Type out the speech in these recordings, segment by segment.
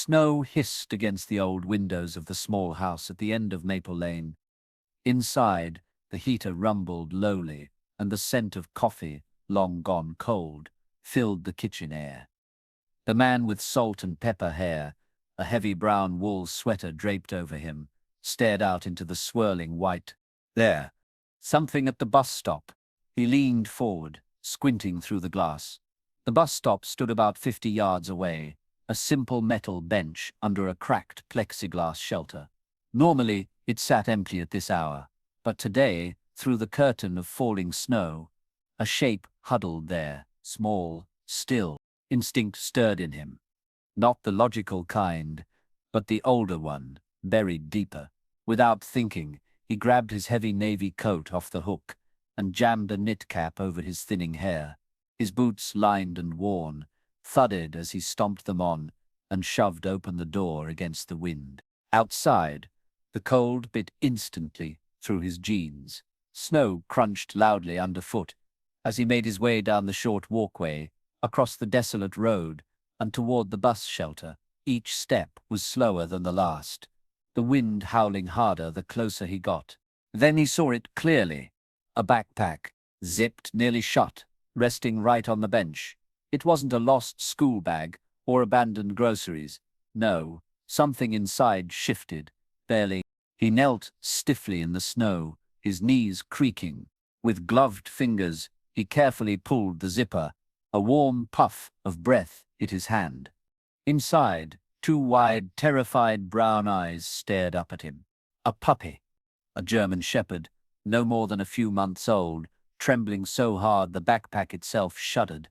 Snow hissed against the old windows of the small house at the end of Maple Lane. Inside, the heater rumbled lowly, and the scent of coffee, long gone cold, filled the kitchen air. The man with salt and pepper hair, a heavy brown wool sweater draped over him, stared out into the swirling white. There, something at the bus stop. He leaned forward, squinting through the glass. The bus stop stood about 50 yards away, a simple metal bench under a cracked plexiglass shelter. Normally, it sat empty at this hour, but today, through the curtain of falling snow, a shape huddled there, small, still. Instinct stirred in him. Not the logical kind, but the older one, buried deeper. Without thinking, he grabbed his heavy navy coat off the hook and jammed a knit cap over his thinning hair. His boots, lined and worn, thudded as he stomped them on and shoved open the door against the wind. Outside, the cold bit instantly through his jeans. Snow crunched loudly underfoot as he made his way down the short walkway, across the desolate road, and toward the bus shelter. Each step was slower than the last, the wind howling harder the closer he got. Then he saw it clearly. A backpack, zipped nearly shut, resting right on the bench. It wasn't a lost school bag or abandoned groceries. No, something inside shifted, barely. He knelt stiffly in the snow, his knees creaking. With gloved fingers, he carefully pulled the zipper. A warm puff of breath hit his hand. Inside, two wide, terrified brown eyes stared up at him. A puppy, a German shepherd, no more than a few months old, trembling so hard the backpack itself shuddered.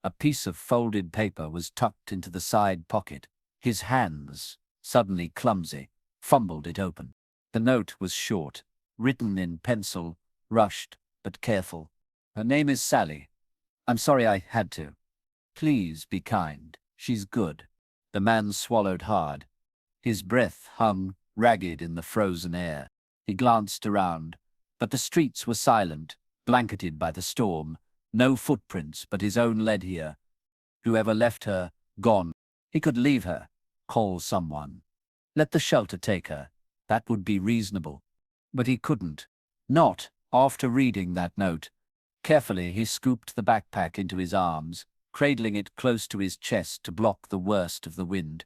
A piece of folded paper was tucked into the side pocket. His hands, suddenly clumsy, fumbled it open. The note was short, written in pencil, rushed but careful. Her name is Sally. I'm sorry I had to. Please be kind. She's good. The man swallowed hard. His breath hung ragged in the frozen air. He glanced around, but the streets were silent, blanketed by the storm. No footprints but his own led here. Whoever left her, gone. He could leave her, call someone. Let the shelter take her. That would be reasonable. But he couldn't. Not after reading that note. Carefully, he scooped the backpack into his arms, cradling it close to his chest to block the worst of the wind.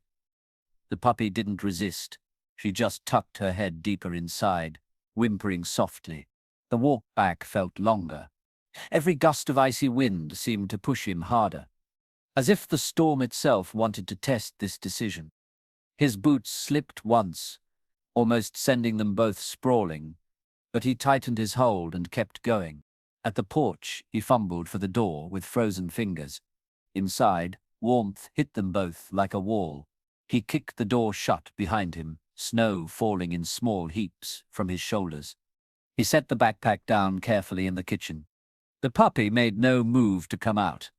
The puppy didn't resist. She just tucked her head deeper inside, whimpering softly. The walk back felt longer. Every gust of icy wind seemed to push him harder, as if the storm itself wanted to test this decision. His boots slipped once, almost sending them both sprawling, but he tightened his hold and kept going. At the porch, he fumbled for the door with frozen fingers. Inside, warmth hit them both like a wall. He kicked the door shut behind him, snow falling in small heaps from his shoulders. He set the backpack down carefully in the kitchen. The puppy made no move to come out.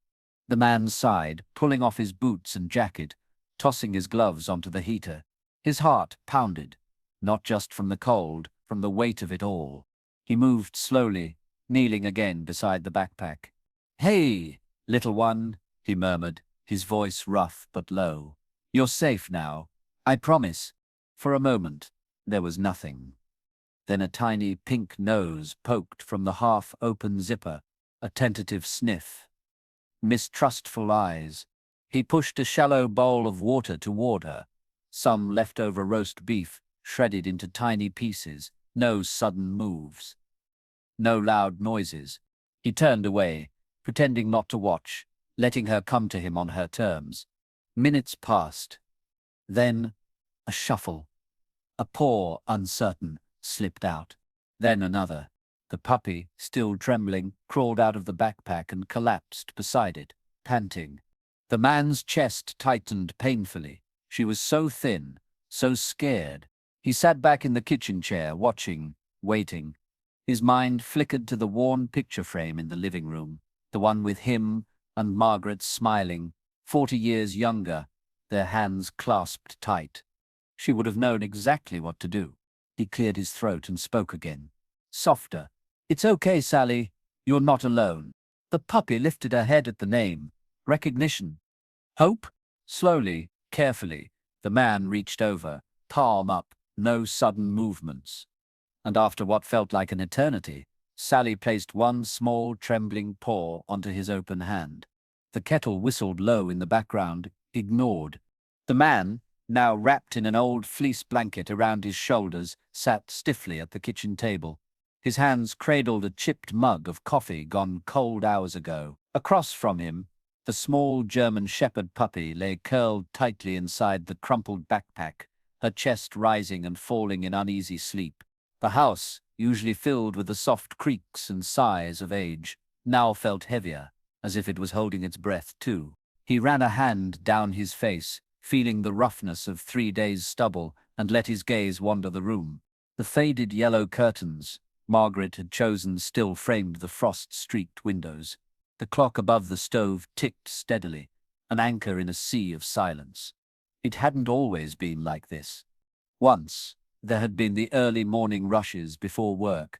The man sighed, pulling off his boots and jacket, tossing his gloves onto the heater. His heart pounded, not just from the cold, from the weight of it all. He moved slowly, kneeling again beside the backpack. "Hey, little one," he murmured, his voice rough but low. "You're safe now, I promise." For a moment, there was nothing. Then a tiny pink nose poked from the half-open zipper, a tentative sniff. Mistrustful eyes. He pushed a shallow bowl of water toward her, some leftover roast beef shredded into tiny pieces. No sudden moves. No loud noises. He turned away, pretending not to watch, letting her come to him on her terms. Minutes passed. Then, a shuffle. A paw, uncertain, slipped out. Then another. The puppy, still trembling, crawled out of the backpack and collapsed beside it, panting. The man's chest tightened painfully. She was so thin, so scared. He sat back in the kitchen chair, watching, waiting. His mind flickered to the worn picture frame in the living room, the one with him and Margaret smiling, 40 years younger, their hands clasped tight. She would have known exactly what to do. He cleared his throat and spoke again. Softer. "It's okay, Sally. You're not alone." The puppy lifted her head at the name. Recognition. Hope? Slowly, carefully, The man reached over, palm up, no sudden movements. And after what felt like an eternity, Sally placed one small, trembling paw onto his open hand. The kettle whistled low in the background, ignored. The man, now wrapped in an old fleece blanket around his shoulders, sat stiffly at the kitchen table. His hands cradled a chipped mug of coffee gone cold hours ago. Across from him, the small German shepherd puppy lay curled tightly inside the crumpled backpack, her chest rising and falling in uneasy sleep. The house, usually filled with the soft creaks and sighs of age, now felt heavier, as if it was holding its breath too. He ran a hand down his face, feeling the roughness of 3 days' stubble, and let his gaze wander the room. The faded yellow curtains Margaret had chosen still framed the frost-streaked windows. The clock above the stove ticked steadily, an anchor in a sea of silence. It hadn't always been like this. Once, there had been the early morning rushes before work,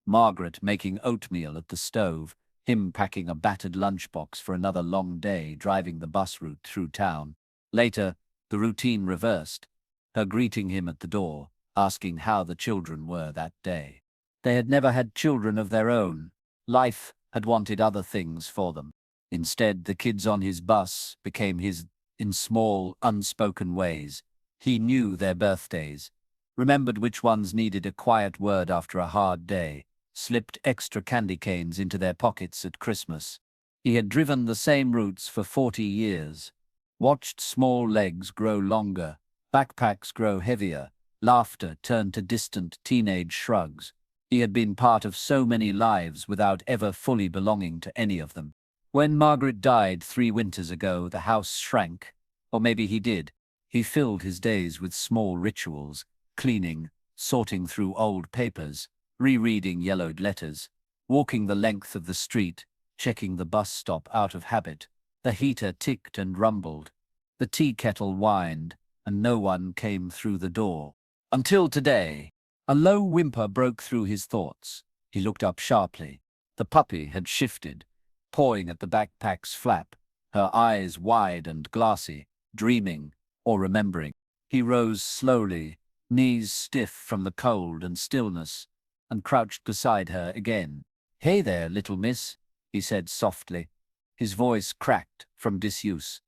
Margaret making oatmeal at the stove, him packing a battered lunchbox for another long day driving the bus route through town. Later, the routine reversed, her greeting him at the door, asking how the children were that day. They had never had children of their own. Life had wanted other things for them. Instead, the kids on his bus became his in small, unspoken ways. He knew their birthdays, remembered which ones needed a quiet word after a hard day, slipped extra candy canes into their pockets at Christmas. He had driven the same routes for 40 years, watched small legs grow longer, backpacks grow heavier, laughter turn to distant teenage shrugs. He had been part of so many lives without ever fully belonging to any of them. When Margaret died 3 winters ago, the house shrank. Or maybe he did. He filled his days with small rituals, cleaning, sorting through old papers, rereading yellowed letters, walking the length of the street, checking the bus stop out of habit. The heater ticked and rumbled. The tea kettle whined, and no one came through the door. Until today. A low whimper broke through his thoughts. He looked up sharply. The puppy had shifted, pawing at the backpack's flap, her eyes wide and glassy, dreaming or remembering. He rose slowly, knees stiff from the cold and stillness, and crouched beside her again. "Hey there, little miss," he said softly. His voice cracked from disuse.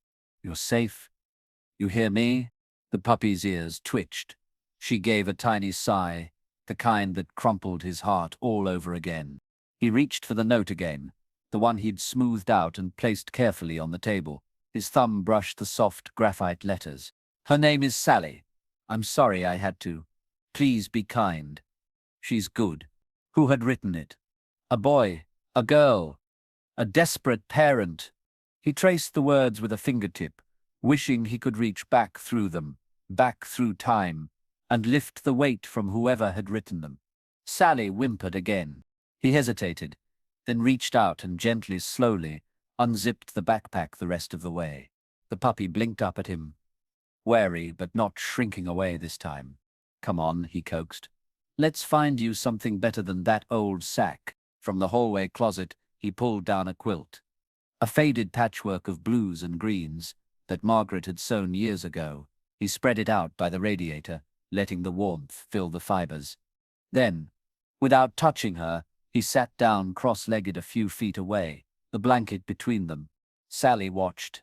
"You're safe? You hear me?" The puppy's ears twitched. She gave a tiny sigh, the kind that crumpled his heart all over again. He reached for the note again, the one he'd smoothed out and placed carefully on the table. His thumb brushed the soft graphite letters. "Her name is Sally. I'm sorry I had to. Please be kind. She's good." Who had written it? A boy, a girl, a desperate parent. He traced the words with a fingertip, wishing he could reach back through them, back through time, and lift the weight from whoever had written them. Sally whimpered again. He hesitated, then reached out and gently, slowly, unzipped the backpack the rest of the way. The puppy blinked up at him, wary but not shrinking away this time. "Come on," he coaxed. "Let's find you something better than that old sack." From the hallway closet, he pulled down a quilt, a faded patchwork of blues and greens that Margaret had sewn years ago. He spread it out by the radiator, letting the warmth fill the fibers. Then, without touching her, he sat down cross-legged a few feet away, the blanket between them. Sally watched.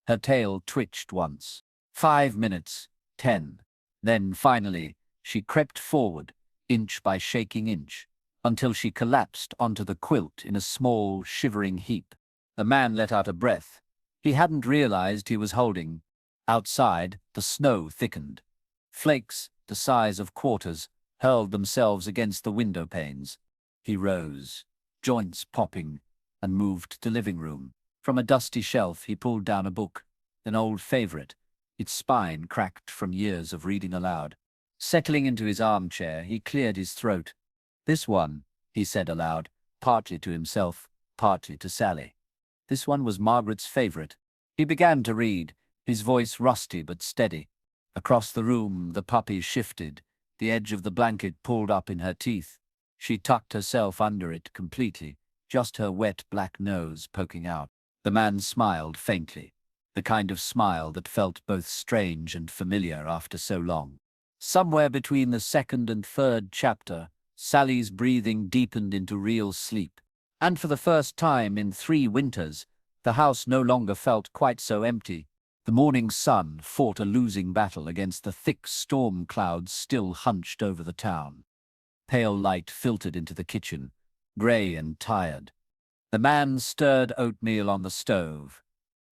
Her tail twitched once. 5 minutes, 10. Then, finally, she crept forward, inch by shaking inch, until she collapsed onto the quilt in a small, shivering heap. The man let out a breath. He hadn't realized he was holding. Outside, the snow thickened. Flakes, the size of quarters, hurled themselves against the window panes. He rose, joints popping, and moved to living room. From a dusty shelf, he pulled down a book, an old favorite, its spine cracked from years of reading aloud. Settling into his armchair, he cleared his throat. "This one," he said aloud, partly to himself, partly to Sally. This one was Margaret's favorite. He began to read, his voice rusty but steady. Across the room, the puppy shifted, the edge of the blanket pulled up in her teeth. She tucked herself under it completely, just her wet black nose poking out. The man smiled faintly. the kind of smile that felt both strange and familiar after so long. Somewhere between the second and third chapter, Sally's breathing deepened into real sleep. And for the first time in 3 winters, the house no longer felt quite so empty. The morning sun fought a losing battle against the thick storm clouds still hunched over the town. Pale light filtered into the kitchen, grey and tired. The man stirred oatmeal on the stove,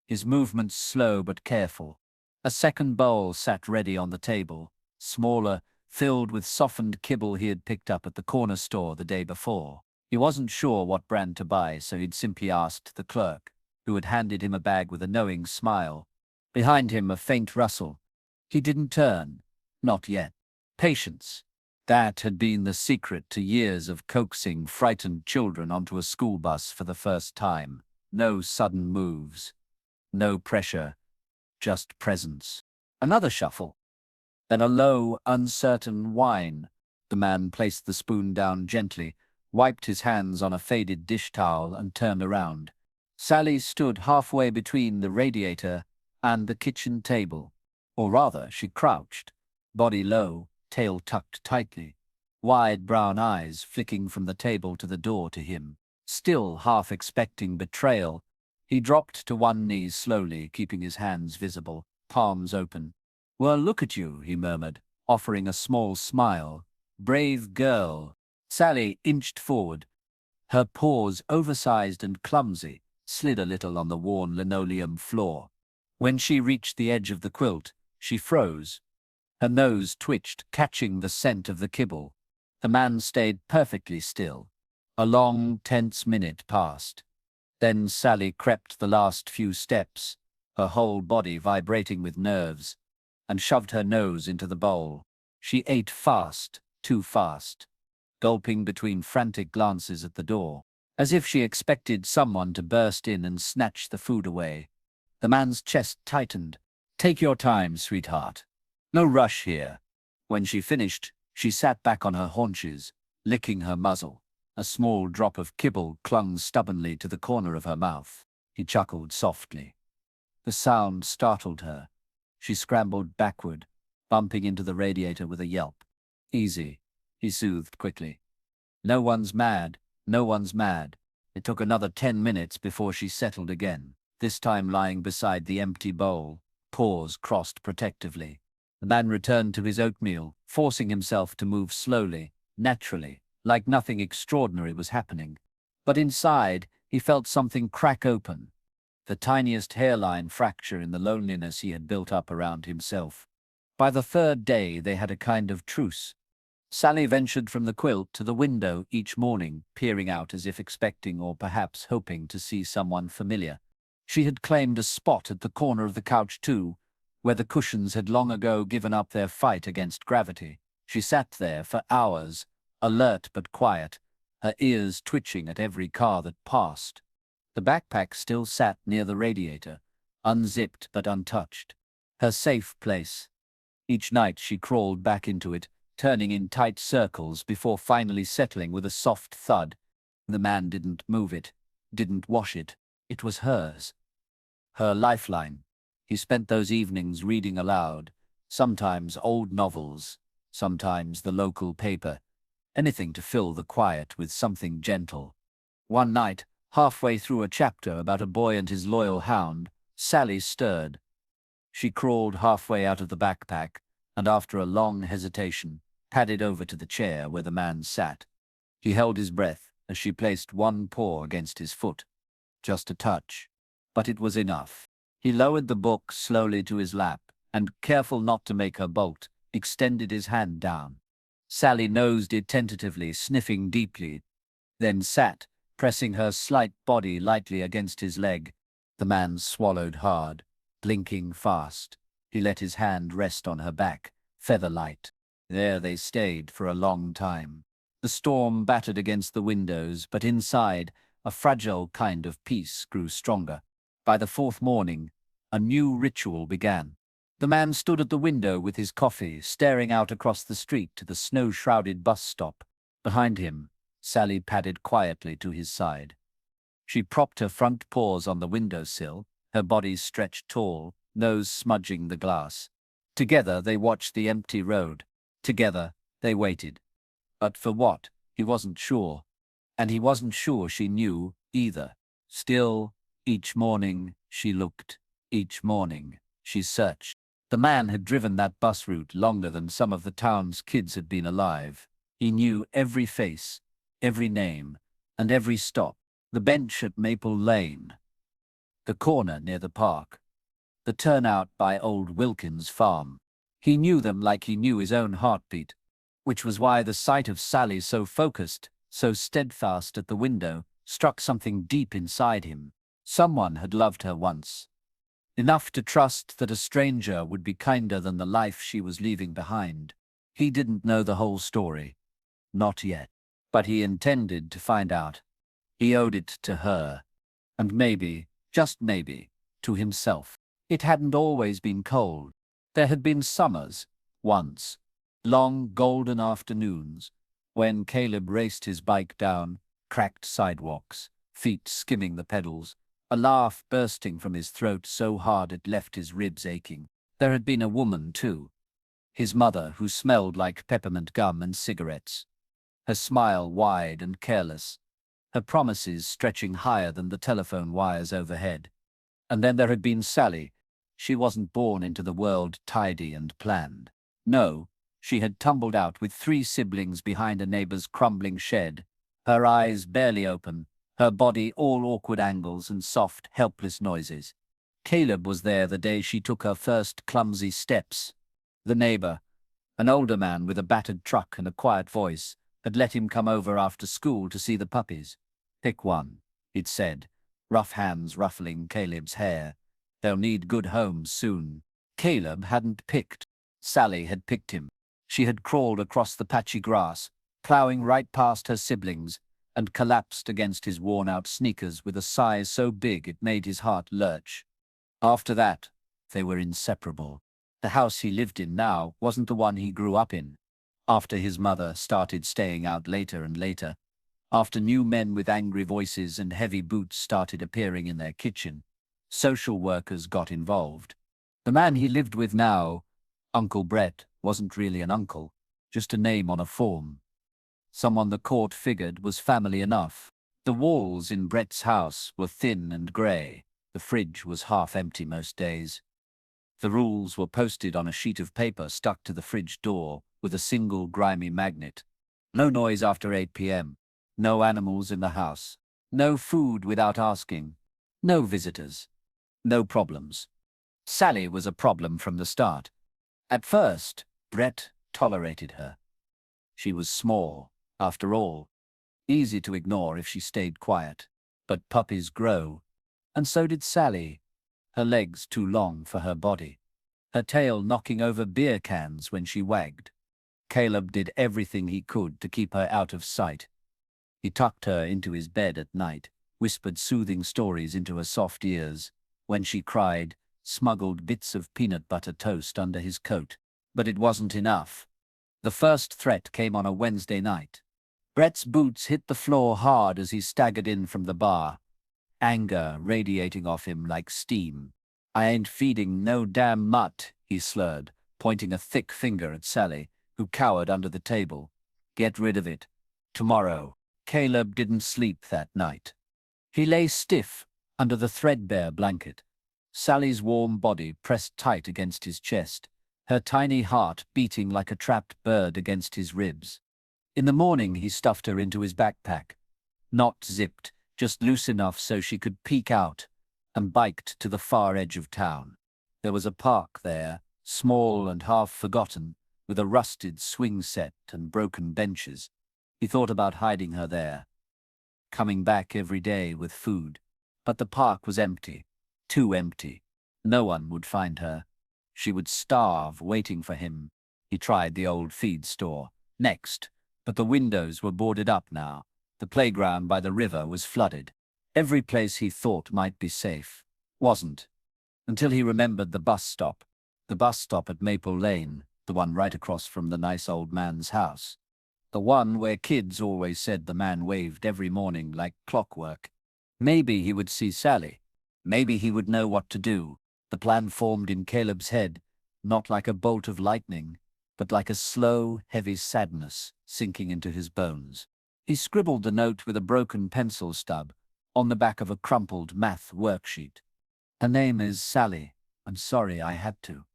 his movements slow but careful. A second bowl sat ready on the table, smaller, filled with softened kibble he had picked up at the corner store the day before. He wasn't sure what brand to buy, so he'd simply asked the clerk, who had handed him a bag with a knowing smile. Behind him, a faint rustle. He didn't turn. Not yet. Patience. That had been the secret to years of coaxing frightened children onto a school bus for the first time. No sudden moves. No pressure. Just presence. Another shuffle. Then a low, uncertain whine. The man placed the spoon down gently, wiped his hands on a faded dish towel, and turned around. Sally stood halfway between the radiator and the kitchen table. Or rather, she crouched, body low, tail tucked tightly, wide brown eyes flicking from the table to the door to him. Still half expecting betrayal, he dropped to one knee slowly, keeping his hands visible, palms open. "Well, look at you," he murmured, offering a small smile. "Brave girl." Sally inched forward. Her paws, oversized and clumsy, slid a little on the worn linoleum floor. When she reached the edge of the quilt, she froze. Her nose twitched, catching the scent of the kibble. The man stayed perfectly still. A long, tense minute passed. Then Sally crept the last few steps, her whole body vibrating with nerves, and shoved her nose into the bowl. She ate fast, too fast, gulping between frantic glances at the door, as if she expected someone to burst in and snatch the food away. The man's chest tightened. "Take your time, sweetheart. No rush here." When she finished, she sat back on her haunches, licking her muzzle. A small drop of kibble clung stubbornly to the corner of her mouth. He chuckled softly. The sound startled her. She scrambled backward, bumping into the radiator with a yelp. "Easy," he soothed quickly. "No one's mad. No one's mad." It took another 10 minutes before she settled again, this time lying beside the empty bowl, paws crossed protectively. The man returned to his oatmeal, forcing himself to move slowly, naturally, like nothing extraordinary was happening. But inside, he felt something crack open, the tiniest hairline fracture in the loneliness he had built up around himself. By the third day, they had a kind of truce. Sally ventured from the quilt to the window each morning, peering out as if expecting or perhaps hoping to see someone familiar. She had claimed a spot at the corner of the couch too, where the cushions had long ago given up their fight against gravity. She sat there for hours, alert but quiet, her ears twitching at every car that passed. The backpack still sat near the radiator, unzipped but untouched. Her safe place. Each night she crawled back into it, turning in tight circles before finally settling with a soft thud. The man didn't move it, didn't wash it. It was hers. Her lifeline. He spent those evenings reading aloud, sometimes old novels, sometimes the local paper, anything to fill the quiet with something gentle. One night, halfway through a chapter about a boy and his loyal hound, Sally stirred. She crawled halfway out of the backpack, and after a long hesitation, padded over to the chair where the man sat. He held his breath as she placed one paw against his foot. Just a touch. But it was enough. He lowered the book slowly to his lap, and, careful not to make her bolt, extended his hand down. Sally nosed it tentatively, sniffing deeply, then sat, pressing her slight body lightly against his leg. The man swallowed hard, blinking fast. He let his hand rest on her back, feather light. There they stayed for a long time. The storm battered against the windows, but inside, a fragile kind of peace grew stronger. By the 4th morning, a new ritual began. The man stood at the window with his coffee, staring out across the street to the snow-shrouded bus stop. Behind him, Sally padded quietly to his side. She propped her front paws on the windowsill, her body stretched tall, nose smudging the glass. Together they watched the empty road. Together they waited. But for what? He wasn't sure. And he wasn't sure she knew either. Still, each morning she looked. Each morning she searched. The man had driven that bus route longer than some of the town's kids had been alive. He knew every face, every name, and every stop. The bench at Maple Lane, the corner near the park, the turnout by old Wilkins' farm. He knew them like he knew his own heartbeat, which was why the sight of Sally so focused, so steadfast at the window, struck something deep inside him. Someone had loved her once, enough to trust that a stranger would be kinder than the life she was leaving behind. He didn't know the whole story. Not yet. But he intended to find out. He owed it to her. And maybe, just maybe, to himself. It hadn't always been cold. There had been summers, once. Long golden afternoons, when Caleb raced his bike down cracked sidewalks, feet skimming the pedals, a laugh bursting from his throat so hard it left his ribs aching. There had been a woman, too. His mother, who smelled like peppermint gum and cigarettes. Her smile wide and careless, her promises stretching higher than the telephone wires overhead. And then there had been Sally. She wasn't born into the world tidy and planned. No, she had tumbled out with 3 siblings behind a neighbor's crumbling shed, her eyes barely open, her body all awkward angles and soft, helpless noises. Caleb was there the day she took her first clumsy steps. The neighbor, an older man with a battered truck and a quiet voice, had let him come over after school to see the puppies. "Pick one," he'd said, rough hands ruffling Caleb's hair. "They'll need good homes soon." Caleb hadn't picked. Sally had picked him. She had crawled across the patchy grass, plowing right past her siblings, and collapsed against his worn-out sneakers with a sigh so big it made his heart lurch. After that, they were inseparable. The house he lived in now wasn't the one he grew up in. After his mother started staying out later and later, after new men with angry voices and heavy boots started appearing in their kitchen, social workers got involved. The man he lived with now, Uncle Brett, wasn't really an uncle, just a name on a form. Someone the court figured was family enough. The walls in Brett's house were thin and grey. The fridge was half empty most days. The rules were posted on a sheet of paper stuck to the fridge door with a single grimy magnet. No noise after 8 p.m. No animals in the house. No food without asking. No visitors. No problems. Sally was a problem from the start. At first, Brett tolerated her. She was small, after all. Easy to ignore if she stayed quiet. But puppies grow. And so did Sally. Her legs too long for her body. Her tail knocking over beer cans when she wagged. Caleb did everything he could to keep her out of sight. He tucked her into his bed at night, whispered soothing stories into her soft ears. When she cried, smuggled bits of peanut butter toast under his coat. But it wasn't enough. The first threat came on a Wednesday night. Brett's boots hit the floor hard as he staggered in from the bar, anger radiating off him like steam. "I ain't feeding no damn mutt," he slurred, pointing a thick finger at Sally, who cowered under the table. "Get rid of it. Tomorrow." Caleb didn't sleep that night. He lay stiff under the threadbare blanket, Sally's warm body pressed tight against his chest, her tiny heart beating like a trapped bird against his ribs. In the morning he stuffed her into his backpack, not zipped, just loose enough so she could peek out, and biked to the far edge of town. There was a park there, small and half forgotten, with a rusted swing set and broken benches. He thought about hiding her there, coming back every day with food. But the park was empty, too empty. No one would find her. She would starve waiting for him. He tried the old feed store next, but the windows were boarded up now. The playground by the river was flooded. Every place he thought might be safe wasn't, until he remembered the bus stop. The bus stop at Maple Lane, the one right across from the nice old man's house. The one where kids always said the man waved every morning like clockwork. Maybe he would see Sally. Maybe he would know what to do. The plan formed in Caleb's head, not like a bolt of lightning, but like a slow, heavy sadness sinking into his bones. He scribbled the note with a broken pencil stub on the back of a crumpled math worksheet. Her name is Sally. I'm sorry I had to.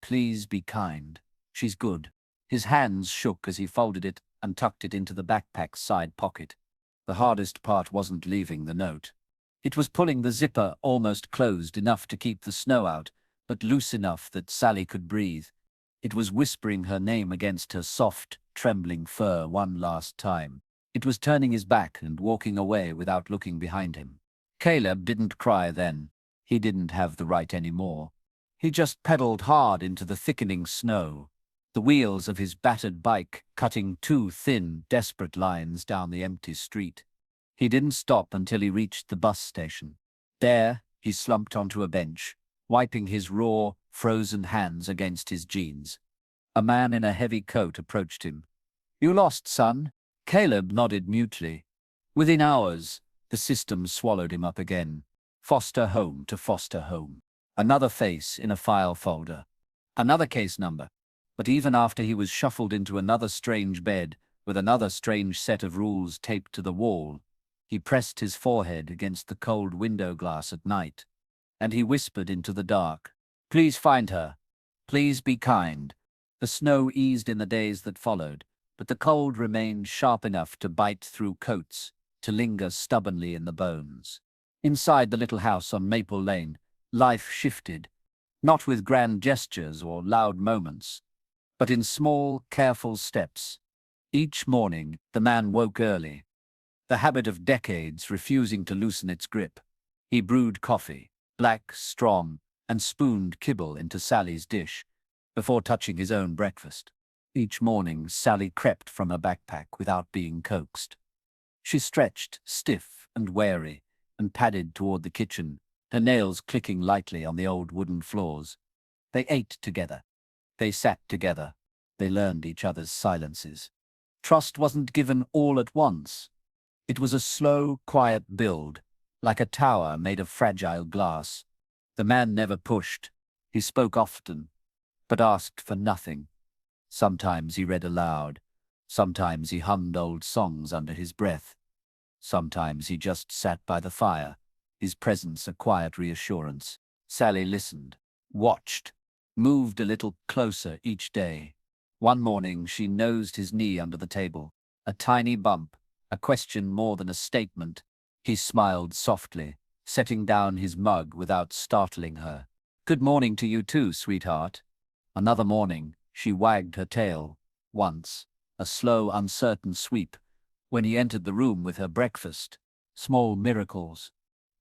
Please be kind. She's good. His hands shook as he folded it and tucked it into the backpack's side pocket. The hardest part wasn't leaving the note. It was pulling the zipper almost closed enough to keep the snow out, but loose enough that Sally could breathe. It was whispering her name against her soft, trembling fur one last time. It was turning his back and walking away without looking behind him. Caleb didn't cry then. He didn't have the right anymore. He just pedaled hard into the thickening snow, the wheels of his battered bike cutting two thin, desperate lines down the empty street. He didn't stop until he reached the bus station. There, he slumped onto a bench, wiping his raw, frozen hands against his jeans. A man in a heavy coat approached him. "You lost, son?" Caleb nodded mutely. Within hours, the system swallowed him up again. Foster home to foster home. Another face in a file folder. Another case number. But even after he was shuffled into another strange bed, with another strange set of rules taped to the wall, he pressed his forehead against the cold window glass at night, and he whispered into the dark, "Please find her. Please be kind." The snow eased in the days that followed, but the cold remained sharp enough to bite through coats, to linger stubbornly in the bones. Inside the little house on Maple Lane, life shifted, not with grand gestures or loud moments, but in small, careful steps. Each morning, the man woke early, the habit of decades refusing to loosen its grip. He brewed coffee, black, strong, and spooned kibble into Sally's dish, before touching his own breakfast. Each morning, Sally crept from her backpack without being coaxed. She stretched, stiff and wary, and padded toward the kitchen, her nails clicking lightly on the old wooden floors. They ate together. They sat together. They learned each other's silences. Trust wasn't given all at once. It was a slow, quiet build, like a tower made of fragile glass. The man never pushed. He spoke often, but asked for nothing. Sometimes he read aloud. Sometimes he hummed old songs under his breath. Sometimes he just sat by the fire, his presence a quiet reassurance. Sally listened, watched, moved a little closer each day. One morning she nosed his knee under the table. A tiny bump, a question more than a statement. He smiled softly, setting down his mug without startling her. "Good morning to you too, sweetheart." Another morning, she wagged her tail. Once, a slow, uncertain sweep, when he entered the room with her breakfast. Small miracles.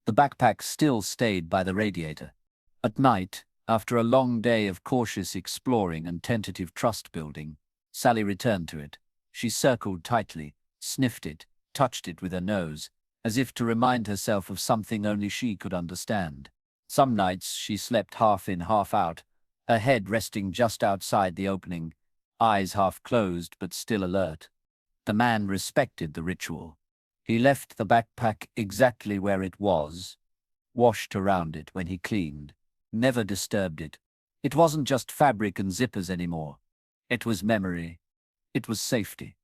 The backpack still stayed by the radiator. At night, after a long day of cautious exploring and tentative trust-building, Sally returned to it. She circled tightly, sniffed it, touched it with her nose, as if to remind herself of something only she could understand. Some nights she slept half in, half out, her head resting just outside the opening, eyes half closed but still alert. The man respected the ritual. He left the backpack exactly where it was, washed around it when he cleaned, never disturbed it. It wasn't just fabric and zippers anymore. It was memory. It was safety.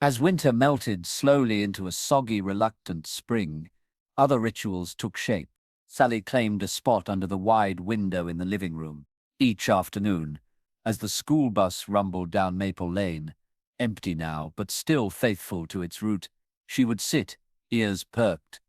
As winter melted slowly into a soggy, reluctant spring, other rituals took shape. Sally claimed a spot under the wide window in the living room. Each afternoon, as the school bus rumbled down Maple Lane, empty now but still faithful to its route, she would sit, ears perked,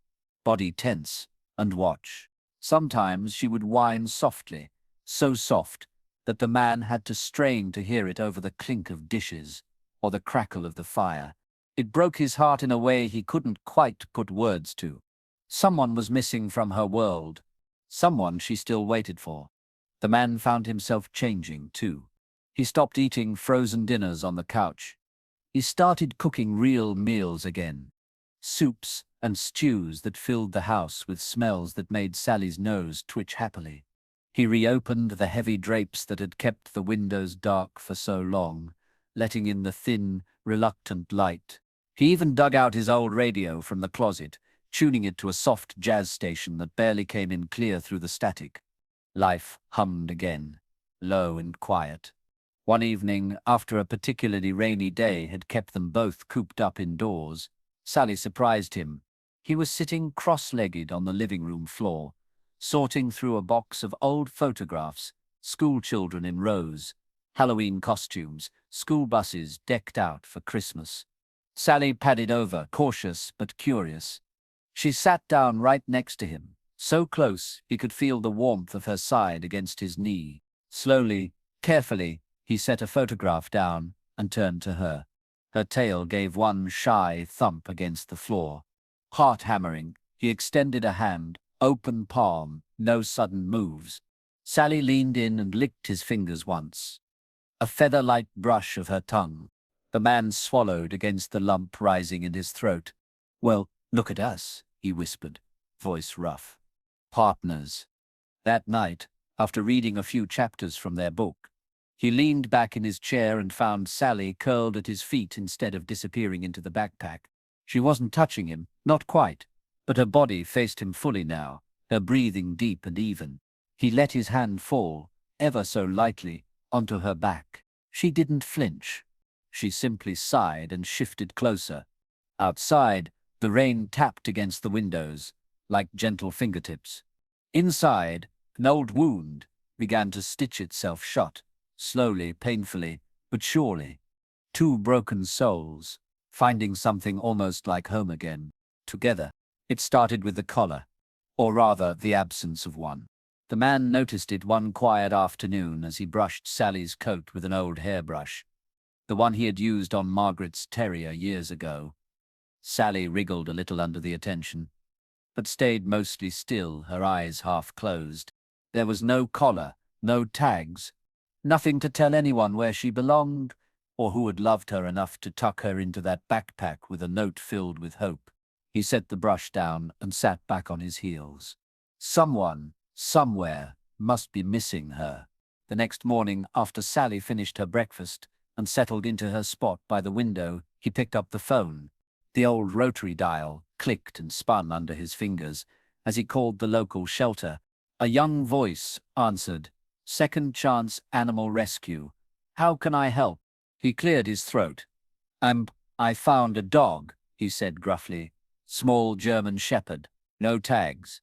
body tense, and watch. Sometimes she would whine softly, so soft that the man had to strain to hear it over the clink of dishes or the crackle of the fire. It broke his heart in a way he couldn't quite put words to. Someone was missing from her world, someone she still waited for. The man found himself changing, too. He stopped eating frozen dinners on the couch. He started cooking real meals again. Soups and stews that filled the house with smells that made Sally's nose twitch happily. He reopened the heavy drapes that had kept the windows dark for so long, letting in the thin, reluctant light. He even dug out his old radio from the closet, tuning it to a soft jazz station that barely came in clear through the static. Life hummed again, low and quiet. One evening, after a particularly rainy day had kept them both cooped up indoors, Sally surprised him. He was sitting cross-legged on the living room floor, sorting through a box of old photographs, school children in rows, Halloween costumes, school buses decked out for Christmas. Sally padded over, cautious but curious. She sat down right next to him, so close he could feel the warmth of her side against his knee. Slowly, carefully, he set a photograph down and turned to her. Her tail gave one shy thump against the floor. Heart hammering, he extended a hand, open palm, no sudden moves. Sally leaned in and licked his fingers once. A feather-light brush of her tongue. The man swallowed against the lump rising in his throat. "Well, look at us," he whispered, voice rough. "Partners." That night, after reading a few chapters from their book, he leaned back in his chair and found Sally curled at his feet instead of disappearing into the backpack. She wasn't touching him, not quite, but her body faced him fully now, her breathing deep and even. He let his hand fall, ever so lightly, onto her back. She didn't flinch. She simply sighed and shifted closer. Outside, the rain tapped against the windows, like gentle fingertips. Inside, an old wound began to stitch itself shut, slowly, painfully, but surely. Two broken souls, finding something almost like home again, together. It started with the collar, or rather the absence of one. The man noticed it one quiet afternoon as he brushed Sally's coat with an old hairbrush, the one he had used on Margaret's terrier years ago. Sally wriggled a little under the attention, but stayed mostly still, her eyes half closed. There was no collar, no tags, nothing to tell anyone where she belonged, or who had loved her enough to tuck her into that backpack with a note filled with hope. He set the brush down and sat back on his heels. Someone, somewhere, must be missing her. The next morning, after Sally finished her breakfast and settled into her spot by the window, he picked up the phone. The old rotary dial clicked and spun under his fingers as he called the local shelter. A young voice answered, "Second Chance Animal Rescue. How can I help?" He cleared his throat. I found a dog," he said gruffly. "Small German shepherd. No tags.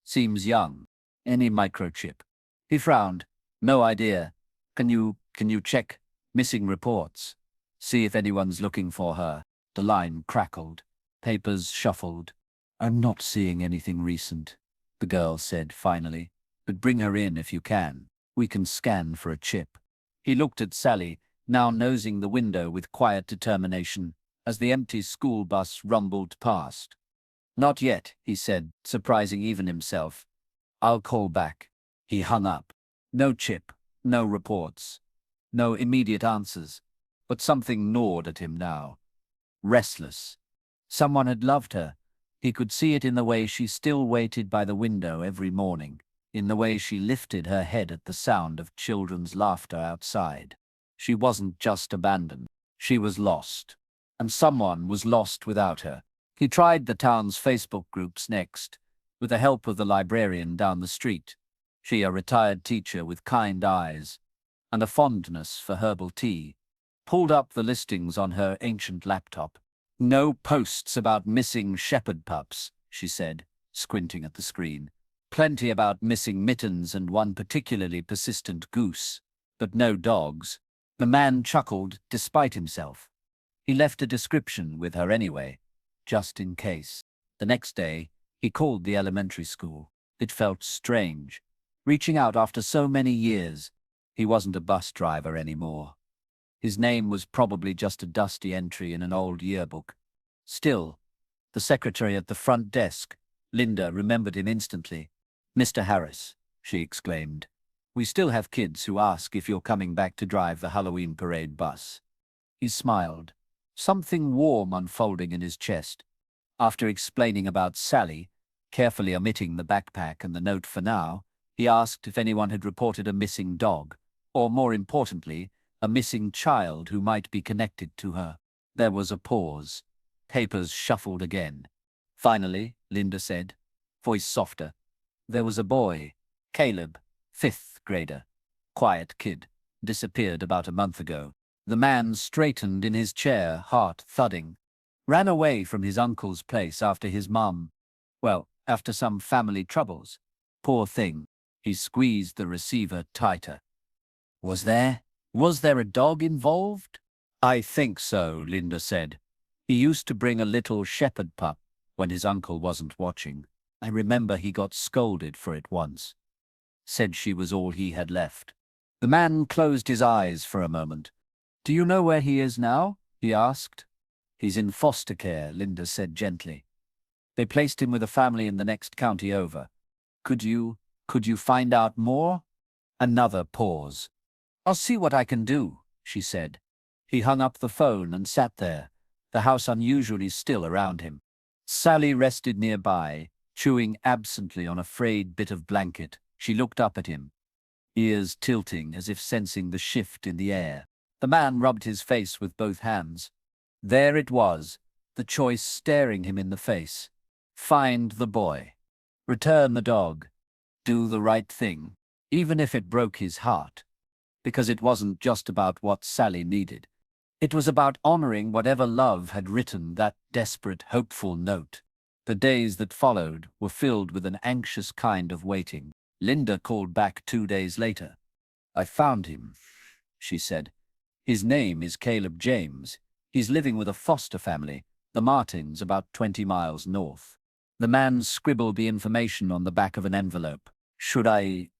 Seems young. Any microchip?" He frowned. "No idea. Can you check missing reports? See if anyone's looking for her?" The line crackled. Papers shuffled. "I'm not seeing anything recent," the girl said finally. "But bring her in if you can. We can scan for a chip." He looked at Sally, now nosing the window with quiet determination, as the empty school bus rumbled past. "Not yet," he said, surprising even himself. "I'll call back." He hung up. No chip, no reports, no immediate answers, but something gnawed at him now. Restless. Someone had loved her. He could see it in the way she still waited by the window every morning, in the way she lifted her head at the sound of children's laughter outside. She wasn't just abandoned. She was lost. And someone was lost without her. He tried the town's Facebook groups next, with the help of the librarian down the street. She, a retired teacher with kind eyes and a fondness for herbal tea, pulled up the listings on her ancient laptop. "No posts about missing shepherd pups," she said, squinting at the screen. "Plenty about missing mittens and one particularly persistent goose, but no dogs." The man chuckled despite himself. He left a description with her anyway, just in case. The next day, he called the elementary school. It felt strange, reaching out after so many years. He wasn't a bus driver anymore. His name was probably just a dusty entry in an old yearbook. Still, the secretary at the front desk, Linda, remembered him instantly. "Mr. Harris," she exclaimed. "We still have kids who ask if you're coming back to drive the Halloween parade bus." He smiled, something warm unfolding in his chest. After explaining about Sally, carefully omitting the backpack and the note for now, he asked if anyone had reported a missing dog, or more importantly, a missing child who might be connected to her. There was a pause. Papers shuffled again. Finally, Linda said, voice softer. There was a boy, Caleb, fifth grader. Quiet kid. Disappeared about a month ago. The man straightened in his chair, heart thudding. Ran away from his uncle's place after his mum. Well, after some family troubles. Poor thing. He squeezed the receiver tighter. Was there a dog involved? I think so, Linda said. He used to bring a little shepherd pup when his uncle wasn't watching. I remember he got scolded for it once. Said she was all he had left. The man closed his eyes for a moment. Do you know where he is now? He asked. He's in foster care, Linda said gently. They placed him with a family in the next county over. Could you find out more? Another pause. I'll see what I can do, she said. He hung up the phone and sat there, the house unusually still around him. Sally rested nearby, chewing absently on a frayed bit of blanket. She looked up at him, ears tilting as if sensing the shift in the air. The man rubbed his face with both hands. There it was, the choice staring him in the face. Find the boy. Return the dog. Do the right thing, even if it broke his heart. Because it wasn't just about what Sally needed. It was about honoring whatever love had written that desperate, hopeful note. The days that followed were filled with an anxious kind of waiting. Linda called back 2 days later. I found him, she said. His name is Caleb James. He's living with a foster family, the Martins, about 20 miles north. The man scribbled the information on the back of an envelope. Should I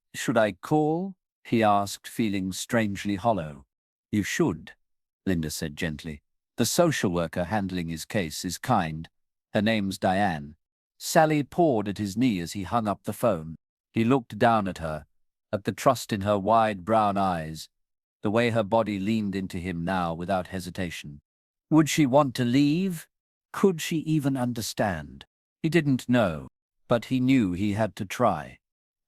call? He asked, feeling strangely hollow. You should, Linda said gently. The social worker handling his case is kind. Her name's Diane. Sally pawed at his knee as he hung up the phone. He looked down at her, at the trust in her wide brown eyes, the way her body leaned into him now without hesitation. Would she want to leave? Could she even understand? He didn't know, but he knew he had to try.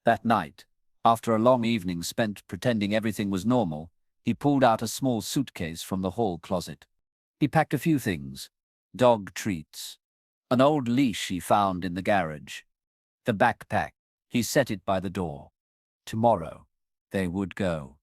That night, after a long evening spent pretending everything was normal, he pulled out a small suitcase from the hall closet. He packed a few things. Dog treats. An old leash he found in the garage. The backpack. He set it by the door. Tomorrow, they would go.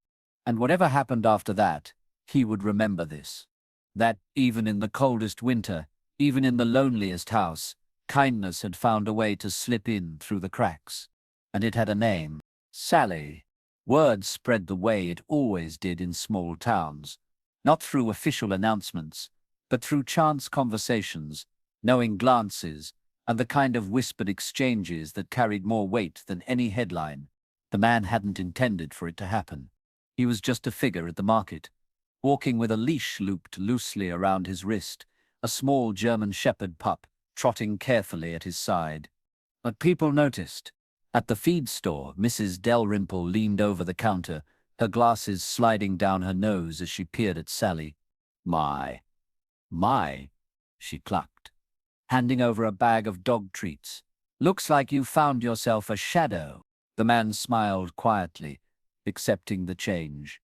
And whatever happened after that, he would remember this. That even in the coldest winter, even in the loneliest house, kindness had found a way to slip in through the cracks. And it had a name. Sally. Word spread the way it always did in small towns. Not through official announcements, but through chance conversations, knowing glances, and the kind of whispered exchanges that carried more weight than any headline. The man hadn't intended for it to happen. He was just a figure at the market, walking with a leash looped loosely around his wrist, a small German shepherd pup trotting carefully at his side. But people noticed. At the feed store, Mrs. Dalrymple leaned over the counter, her glasses sliding down her nose as she peered at Sally. My, she clucked, handing over a bag of dog treats. Looks like you found yourself a shadow. The man smiled quietly, accepting the change.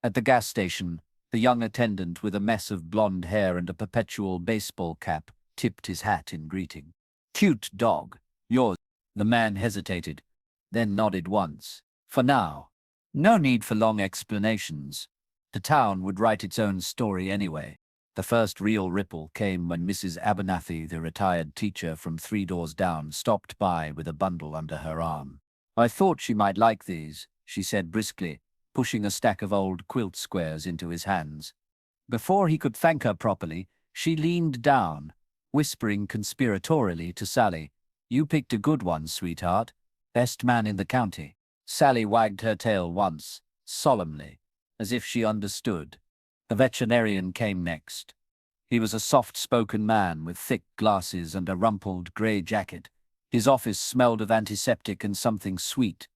At the gas station, the young attendant with a mess of blonde hair and a perpetual baseball cap tipped his hat in greeting. Cute dog. Yours. The man hesitated, then nodded once. For now. No need for long explanations. The town would write its own story anyway. The first real ripple came when Mrs. Abernathy, the retired teacher from 3 doors down, stopped by with a bundle under her arm. I thought she might like these, she said briskly, pushing a stack of old quilt squares into his hands. Before he could thank her properly, she leaned down, whispering conspiratorially to Sally, You picked a good one, sweetheart. Best man in the county. Sally wagged her tail once, solemnly, as if she understood. The veterinarian came next. He was a soft-spoken man with thick glasses and a rumpled grey jacket. His office smelled of antiseptic and something sweet.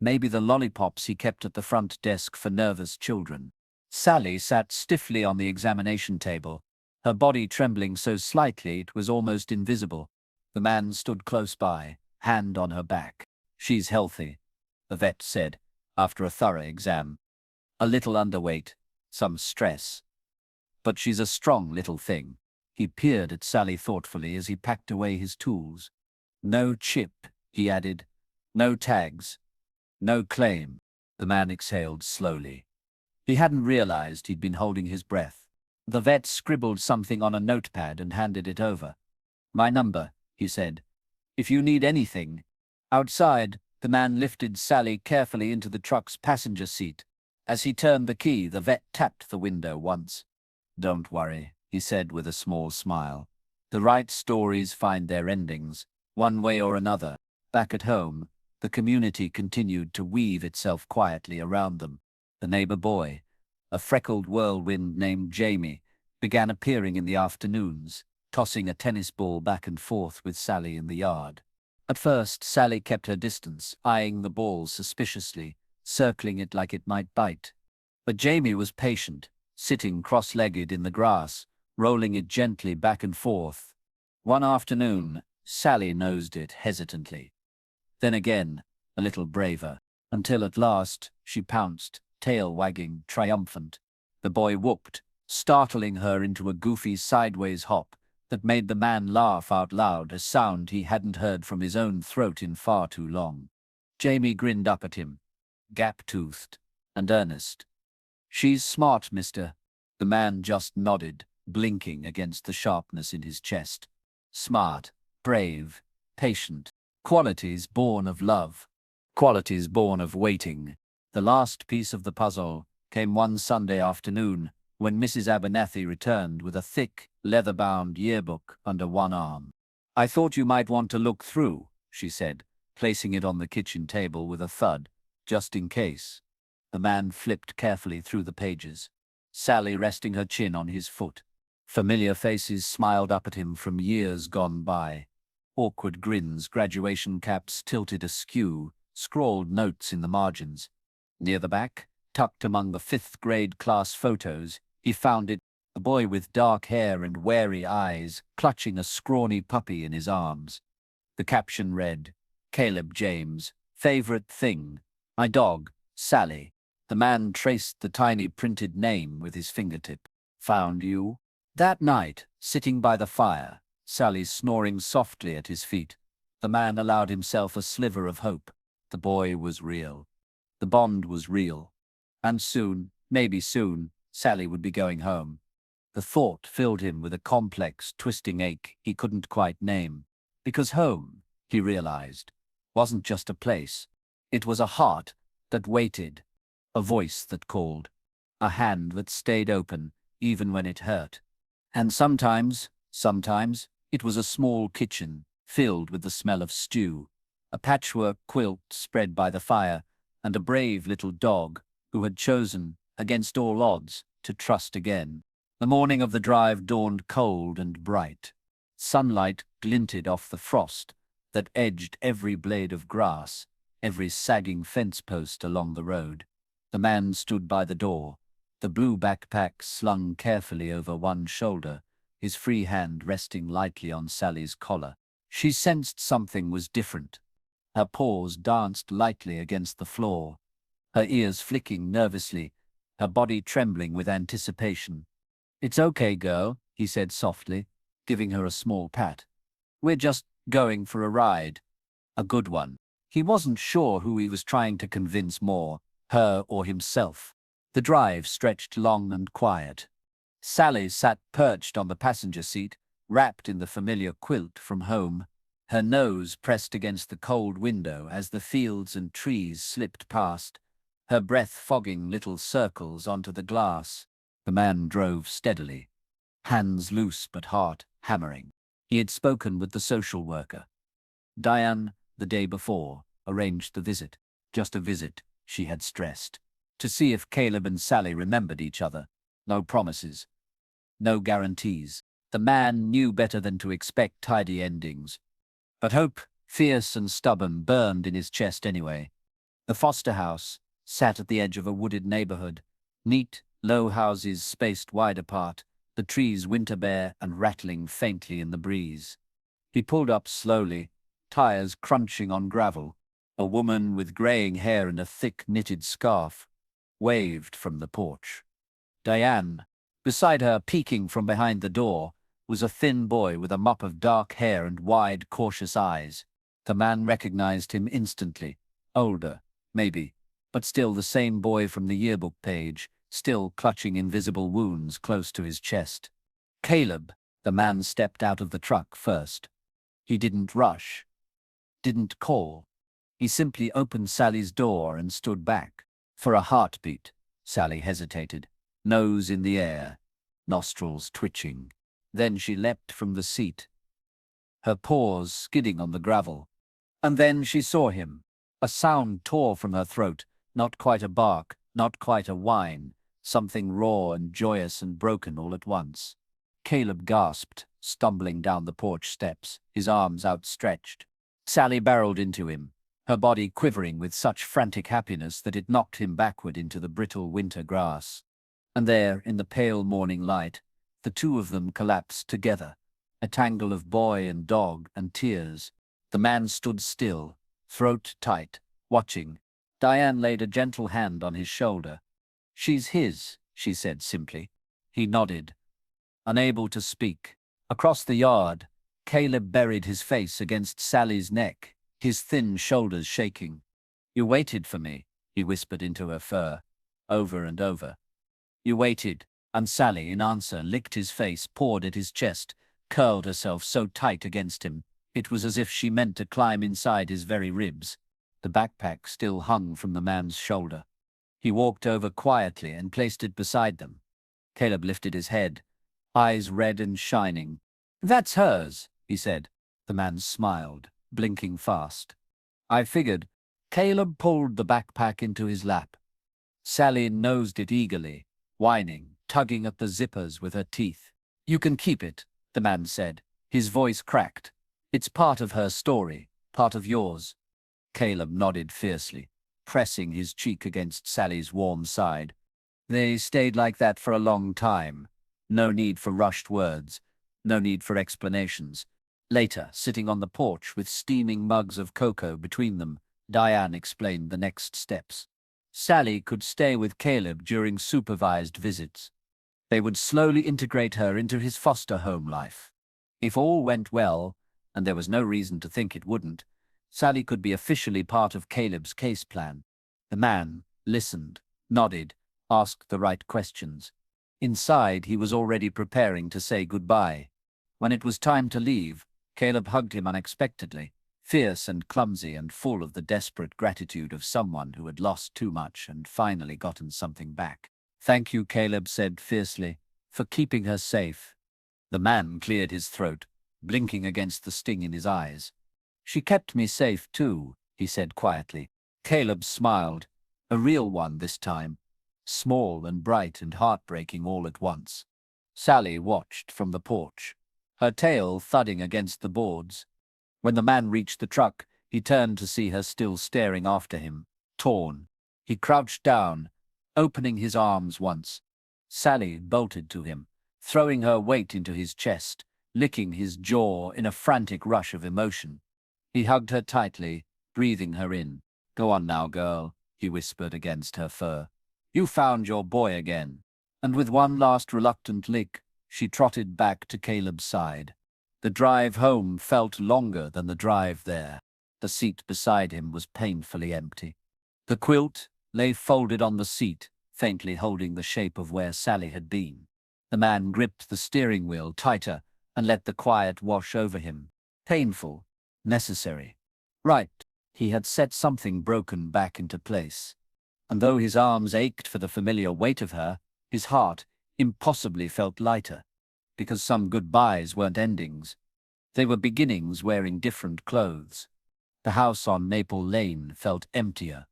Maybe the lollipops he kept at the front desk for nervous children. Sally sat stiffly on the examination table, her body trembling so slightly it was almost invisible. The man stood close by, hand on her back. She's healthy, the vet said, after a thorough exam. A little underweight, some stress. But she's a strong little thing. He peered at Sally thoughtfully as he packed away his tools. No chip, he added. No tags. No claim. The man exhaled slowly. He hadn't realized he'd been holding his breath. The vet scribbled something on a notepad and handed it over. "My number," he said. "If you need anything." Outside, the man lifted Sally carefully into the truck's passenger seat. As he turned the key, the vet tapped the window once. "Don't worry," he said with a small smile. "The right stories find their endings, one way or another." Back at home, the community continued to weave itself quietly around them. The neighbor boy, a freckled whirlwind named Jamie, began appearing in the afternoons, tossing a tennis ball back and forth with Sally in the yard. At first, Sally kept her distance, eyeing the ball suspiciously, circling it like it might bite. But Jamie was patient, sitting cross-legged in the grass, rolling it gently back and forth. One afternoon, Sally nosed it hesitantly. Then again, a little braver, until at last she pounced, tail wagging, triumphant. The boy whooped, startling her into a goofy sideways hop that made the man laugh out loud, a sound he hadn't heard from his own throat in far too long. Jamie grinned up at him, gap-toothed and earnest. "She's smart, mister." The man just nodded, blinking against the sharpness in his chest. "Smart, brave, patient. Qualities born of love. Qualities born of waiting." The last piece of the puzzle came one Sunday afternoon when Mrs. Abernathy returned with a thick, leather-bound yearbook under one arm. "I thought you might want to look through," she said, placing it on the kitchen table with a thud, "just in case." The man flipped carefully through the pages, Sally resting her chin on his foot. Familiar faces smiled up at him from years gone by. Awkward grins, graduation caps tilted askew, scrawled notes in the margins. Near the back, tucked among the fifth-grade class photos, he found it, a boy with dark hair and wary eyes, clutching a scrawny puppy in his arms. The caption read, "Caleb James, favorite thing, my dog, Sally." The man traced the tiny printed name with his fingertip. "Found you?" That night, sitting by the fire, Sally snoring softly at his feet, the man allowed himself a sliver of hope. The boy was real. The bond was real. And soon, maybe soon, Sally would be going home. The thought filled him with a complex, twisting ache he couldn't quite name. Because home, he realized, wasn't just a place. It was a heart that waited, a voice that called, a hand that stayed open even when it hurt. And sometimes, it was a small kitchen filled with the smell of stew, a patchwork quilt spread by the fire, and a brave little dog who had chosen, against all odds, to trust again. The morning of the drive dawned cold and bright. Sunlight glinted off the frost that edged every blade of grass, every sagging fence post along the road. The man stood by the door, the blue backpack slung carefully over one shoulder, his free hand resting lightly on Sally's collar. She sensed something was different. Her paws danced lightly against the floor, her ears flicking nervously, her body trembling with anticipation. "It's okay, girl," he said softly, giving her a small pat. "We're just going for a ride. A good one." He wasn't sure who he was trying to convince more, her or himself. The drive stretched long and quiet. Sally sat perched on the passenger seat, wrapped in the familiar quilt from home, her nose pressed against the cold window as the fields and trees slipped past, her breath fogging little circles onto the glass. The man drove steadily, hands loose but heart hammering. He had spoken with the social worker. Diane, the day before, arranged the visit. Just a visit, she had stressed. To see if Caleb and Sally remembered each other. No promises. No guarantees. The man knew better than to expect tidy endings. But hope, fierce and stubborn, burned in his chest anyway. The Foster house sat at the edge of a wooded neighborhood. Neat, low houses spaced wide apart, the trees winter bare and rattling faintly in the breeze. He pulled up slowly, tires crunching on gravel. A woman with graying hair and a thick knitted scarf waved from the porch. Diane, beside her, peeking from behind the door, was a thin boy with a mop of dark hair and wide, cautious eyes. The man recognized him instantly. Older, maybe, but still the same boy from the yearbook page, still clutching invisible wounds close to his chest. Caleb. The man stepped out of the truck first. He didn't rush, didn't call. He simply opened Sally's door and stood back. For a heartbeat, Sally hesitated, nose in the air, nostrils twitching. Then she leapt from the seat, her paws skidding on the gravel. And then she saw him. A sound tore from her throat, not quite a bark, not quite a whine, something raw and joyous and broken all at once. Caleb gasped, stumbling down the porch steps, his arms outstretched. Sally barreled into him, her body quivering with such frantic happiness that it knocked him backward into the brittle winter grass. And there, in the pale morning light, the two of them collapsed together, a tangle of boy and dog and tears. The man stood still, throat tight, watching. Diane laid a gentle hand on his shoulder. "She's his," she said simply. He nodded, unable to speak. Across the yard, Caleb buried his face against Sally's neck, his thin shoulders shaking. "You waited for me," he whispered into her fur, over and over. "You waited," and Sally, in answer, licked his face, pawed at his chest, curled herself so tight against him. It was as if she meant to climb inside his very ribs. The backpack still hung from the man's shoulder. He walked over quietly and placed it beside them. Caleb lifted his head, eyes red and shining. "That's hers," he said. The man smiled, blinking fast. "I figured." Caleb pulled the backpack into his lap. Sally nosed it eagerly, whining, tugging at the zippers with her teeth. "You can keep it," the man said. His voice cracked. "It's part of her story, part of yours." Caleb nodded fiercely, pressing his cheek against Sally's warm side. They stayed like that for a long time. No need for rushed words, no need for explanations. Later, sitting on the porch with steaming mugs of cocoa between them, Diane explained the next steps. Sally could stay with Caleb during supervised visits. They would slowly integrate her into his foster home life. If all went well, and there was no reason to think it wouldn't, Sally could be officially part of Caleb's case plan. The man listened, nodded, asked the right questions. Inside, he was already preparing to say goodbye. When it was time to leave, Caleb hugged him unexpectedly, fierce and clumsy and full of the desperate gratitude of someone who had lost too much and finally gotten something back. "Thank you," Caleb said fiercely, "for keeping her safe." The man cleared his throat, blinking against the sting in his eyes. "She kept me safe too," he said quietly. Caleb smiled, a real one this time, small and bright and heartbreaking all at once. Sally watched from the porch, her tail thudding against the boards. When the man reached the truck, he turned to see her still staring after him, torn. He crouched down, opening his arms once. Sally bolted to him, throwing her weight into his chest, licking his jaw in a frantic rush of emotion. He hugged her tightly, breathing her in. "Go on now, girl," he whispered against her fur. "You found your boy again." And with one last reluctant lick, she trotted back to Caleb's side. The drive home felt longer than the drive there. The seat beside him was painfully empty. The quilt lay folded on the seat, faintly holding the shape of where Sally had been. The man gripped the steering wheel tighter and let the quiet wash over him. Painful, necessary. Right, he had set something broken back into place. And though his arms ached for the familiar weight of her, his heart impossibly felt lighter, because some goodbyes weren't endings. They were beginnings wearing different clothes. The house on Maple Lane felt emptier,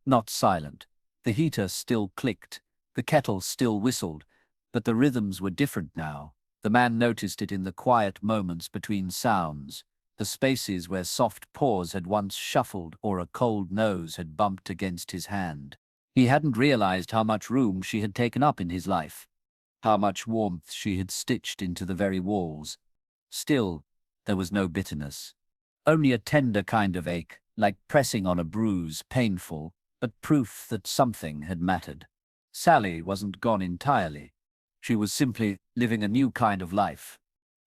not silent. The heater still clicked, the kettle still whistled, but the rhythms were different now. The man noticed it in the quiet moments between sounds, the spaces where soft paws had once shuffled or a cold nose had bumped against his hand. He hadn't realized how much room she had taken up in his life, how much warmth she had stitched into the very walls. Still, there was no bitterness. Only a tender kind of ache, like pressing on a bruise, painful, but proof that something had mattered. Sally wasn't gone entirely. She was simply living a new kind of life.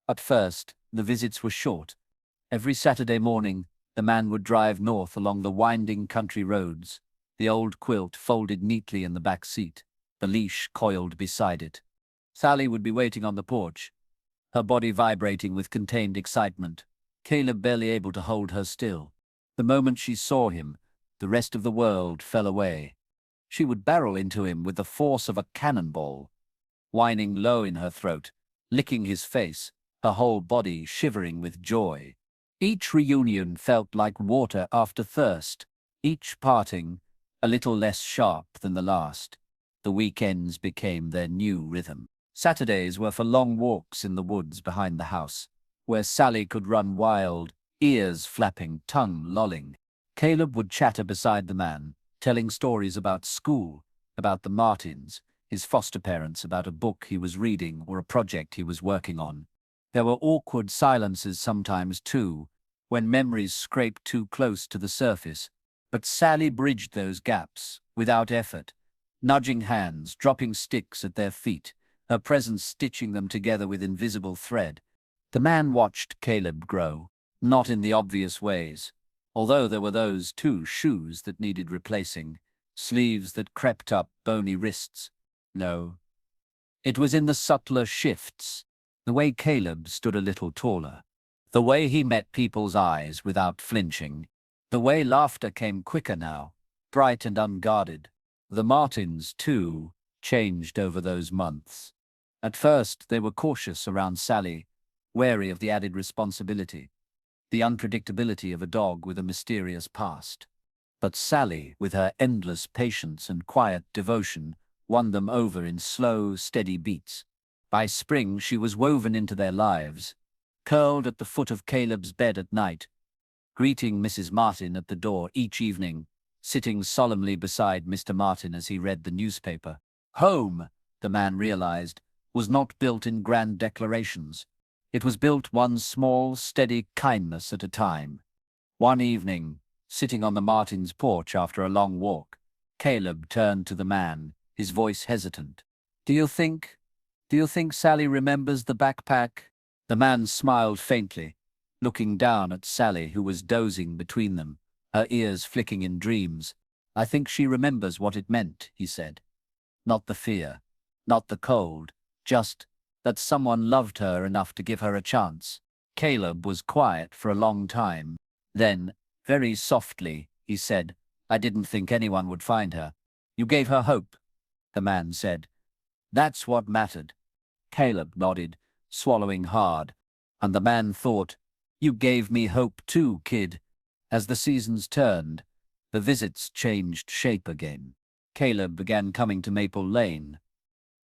At first, the visits were short. Every Saturday morning, the man would drive north along the winding country roads, the old quilt folded neatly in the back seat, the leash coiled beside it. Sally would be waiting on the porch, her body vibrating with contained excitement, Caleb barely able to hold her still. The moment she saw him, the rest of the world fell away. She would barrel into him with the force of a cannonball, whining low in her throat, licking his face, her whole body shivering with joy. Each reunion felt like water after thirst, each parting a little less sharp than the last. The weekends became their new rhythm. Saturdays were for long walks in the woods behind the house, where Sally could run wild, ears flapping, tongue lolling. Caleb would chatter beside the man, telling stories about school, about the Martins, his foster parents, about a book he was reading or a project he was working on. There were awkward silences sometimes, too, when memories scraped too close to the surface, but Sally bridged those gaps without effort, nudging hands, dropping sticks at their feet, her presence stitching them together with invisible thread. The man watched Caleb grow, not in the obvious ways, although there were those too: shoes that needed replacing, sleeves that crept up bony wrists. No, it was in the subtler shifts, the way Caleb stood a little taller, the way he met people's eyes without flinching, the way laughter came quicker now, bright and unguarded. The Martins, too, changed over those months. At first, they were cautious around Sally, wary of the added responsibility, the unpredictability of a dog with a mysterious past. But Sally, with her endless patience and quiet devotion, won them over in slow, steady beats. By spring, she was woven into their lives, curled at the foot of Caleb's bed at night, greeting Mrs. Martin at the door each evening, sitting solemnly beside Mr. Martin as he read the newspaper. Home, the man realized, was not built in grand declarations. It was built one small, steady kindness at a time. One evening, sitting on the Martins' porch after a long walk, Caleb turned to the man, his voice hesitant. Do you think Sally remembers the backpack?" The man smiled faintly, looking down at Sally, who was dozing between them, her ears flicking in dreams. "I think she remembers what it meant," he said. "Not the fear, not the cold, just that someone loved her enough to give her a chance." Caleb was quiet for a long time. Then, very softly, he said, "I didn't think anyone would find her." "You gave her hope," the man said. "That's what mattered." Caleb nodded, swallowing hard, and the man thought, "You gave me hope too, kid." As the seasons turned, the visits changed shape again. Caleb began coming to Maple Lane,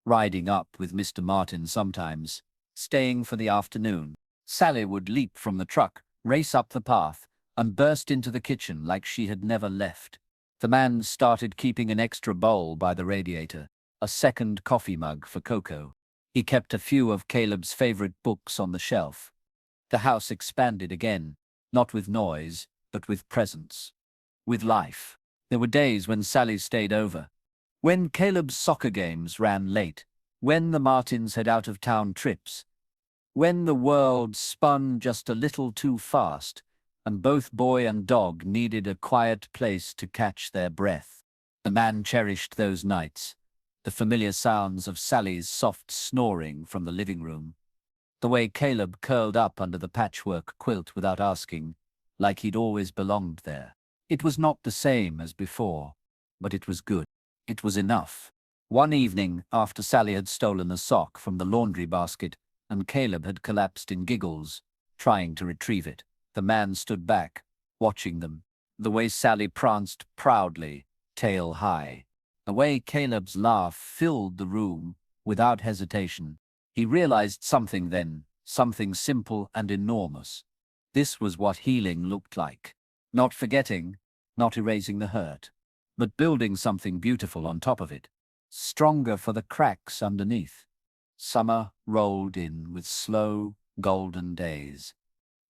riding up with Mr. Martin sometimes, staying for the afternoon. Sally would leap from the truck, race up the path, and burst into the kitchen like she had never left. The man started keeping an extra bowl by the radiator, a second coffee mug for Coco. He kept a few of Caleb's favorite books on the shelf. The house expanded again, not with noise, but with presence, with life. There were days when Sally stayed over, when Caleb's soccer games ran late, when the Martins had out-of-town trips, when the world spun just a little too fast, and both boy and dog needed a quiet place to catch their breath. The man cherished those nights, the familiar sounds of Sally's soft snoring from the living room, the way Caleb curled up under the patchwork quilt without asking, like he'd always belonged there. It was not the same as before, but it was good. It was enough. One evening, after Sally had stolen a sock from the laundry basket and Caleb had collapsed in giggles, trying to retrieve it, the man stood back, watching them, the way Sally pranced proudly, tail high, the way Caleb's laugh filled the room without hesitation. He realized something then, something simple and enormous. This was what healing looked like. Not forgetting, not erasing the hurt, but building something beautiful on top of it, stronger for the cracks underneath. Summer rolled in with slow, golden days,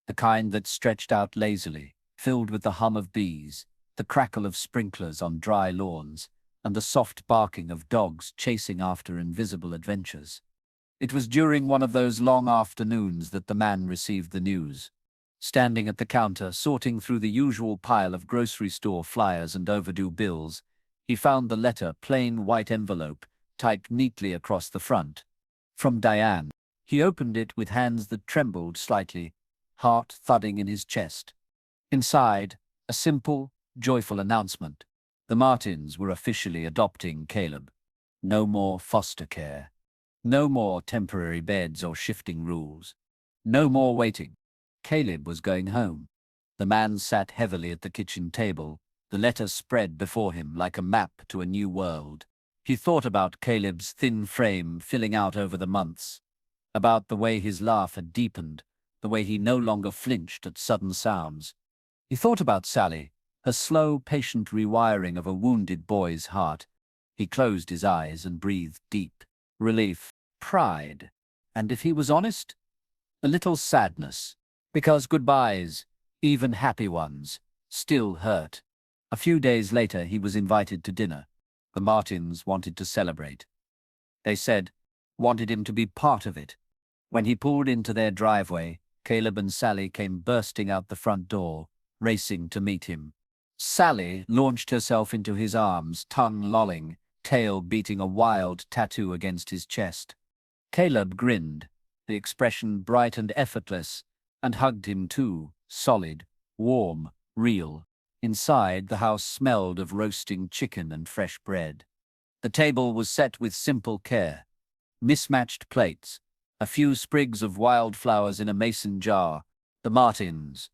the kind that stretched out lazily, filled with the hum of bees, the crackle of sprinklers on dry lawns, and the soft barking of dogs chasing after invisible adventures. It was during one of those long afternoons that the man received the news. Standing at the counter, sorting through the usual pile of grocery store flyers and overdue bills, he found the letter, plain white envelope, typed neatly across the front. From Diane. He opened it with hands that trembled slightly, heart thudding in his chest. Inside, a simple, joyful announcement. The Martins were officially adopting Caleb. No more foster care. No more temporary beds or shifting rules. No more waiting. Caleb was going home. The man sat heavily at the kitchen table, the letter spread before him like a map to a new world. He thought about Caleb's thin frame filling out over the months, about the way his laugh had deepened, the way he no longer flinched at sudden sounds. He thought about Sally, her slow, patient rewiring of a wounded boy's heart. He closed his eyes and breathed deep. Relief, pride, and if he was honest, a little sadness, because goodbyes, even happy ones, still hurt. A few days later he was invited to dinner. The Martins wanted to celebrate. They said, wanted him to be part of it. When he pulled into their driveway, Caleb and Sally came bursting out the front door, racing to meet him. Sally launched herself into his arms, tongue lolling, tail beating a wild tattoo against his chest. Caleb grinned, the expression bright and effortless, and hugged him too, solid, warm, real. Inside, the house smelled of roasting chicken and fresh bread. The table was set with simple care. Mismatched plates, a few sprigs of wildflowers in a mason jar. The Martins,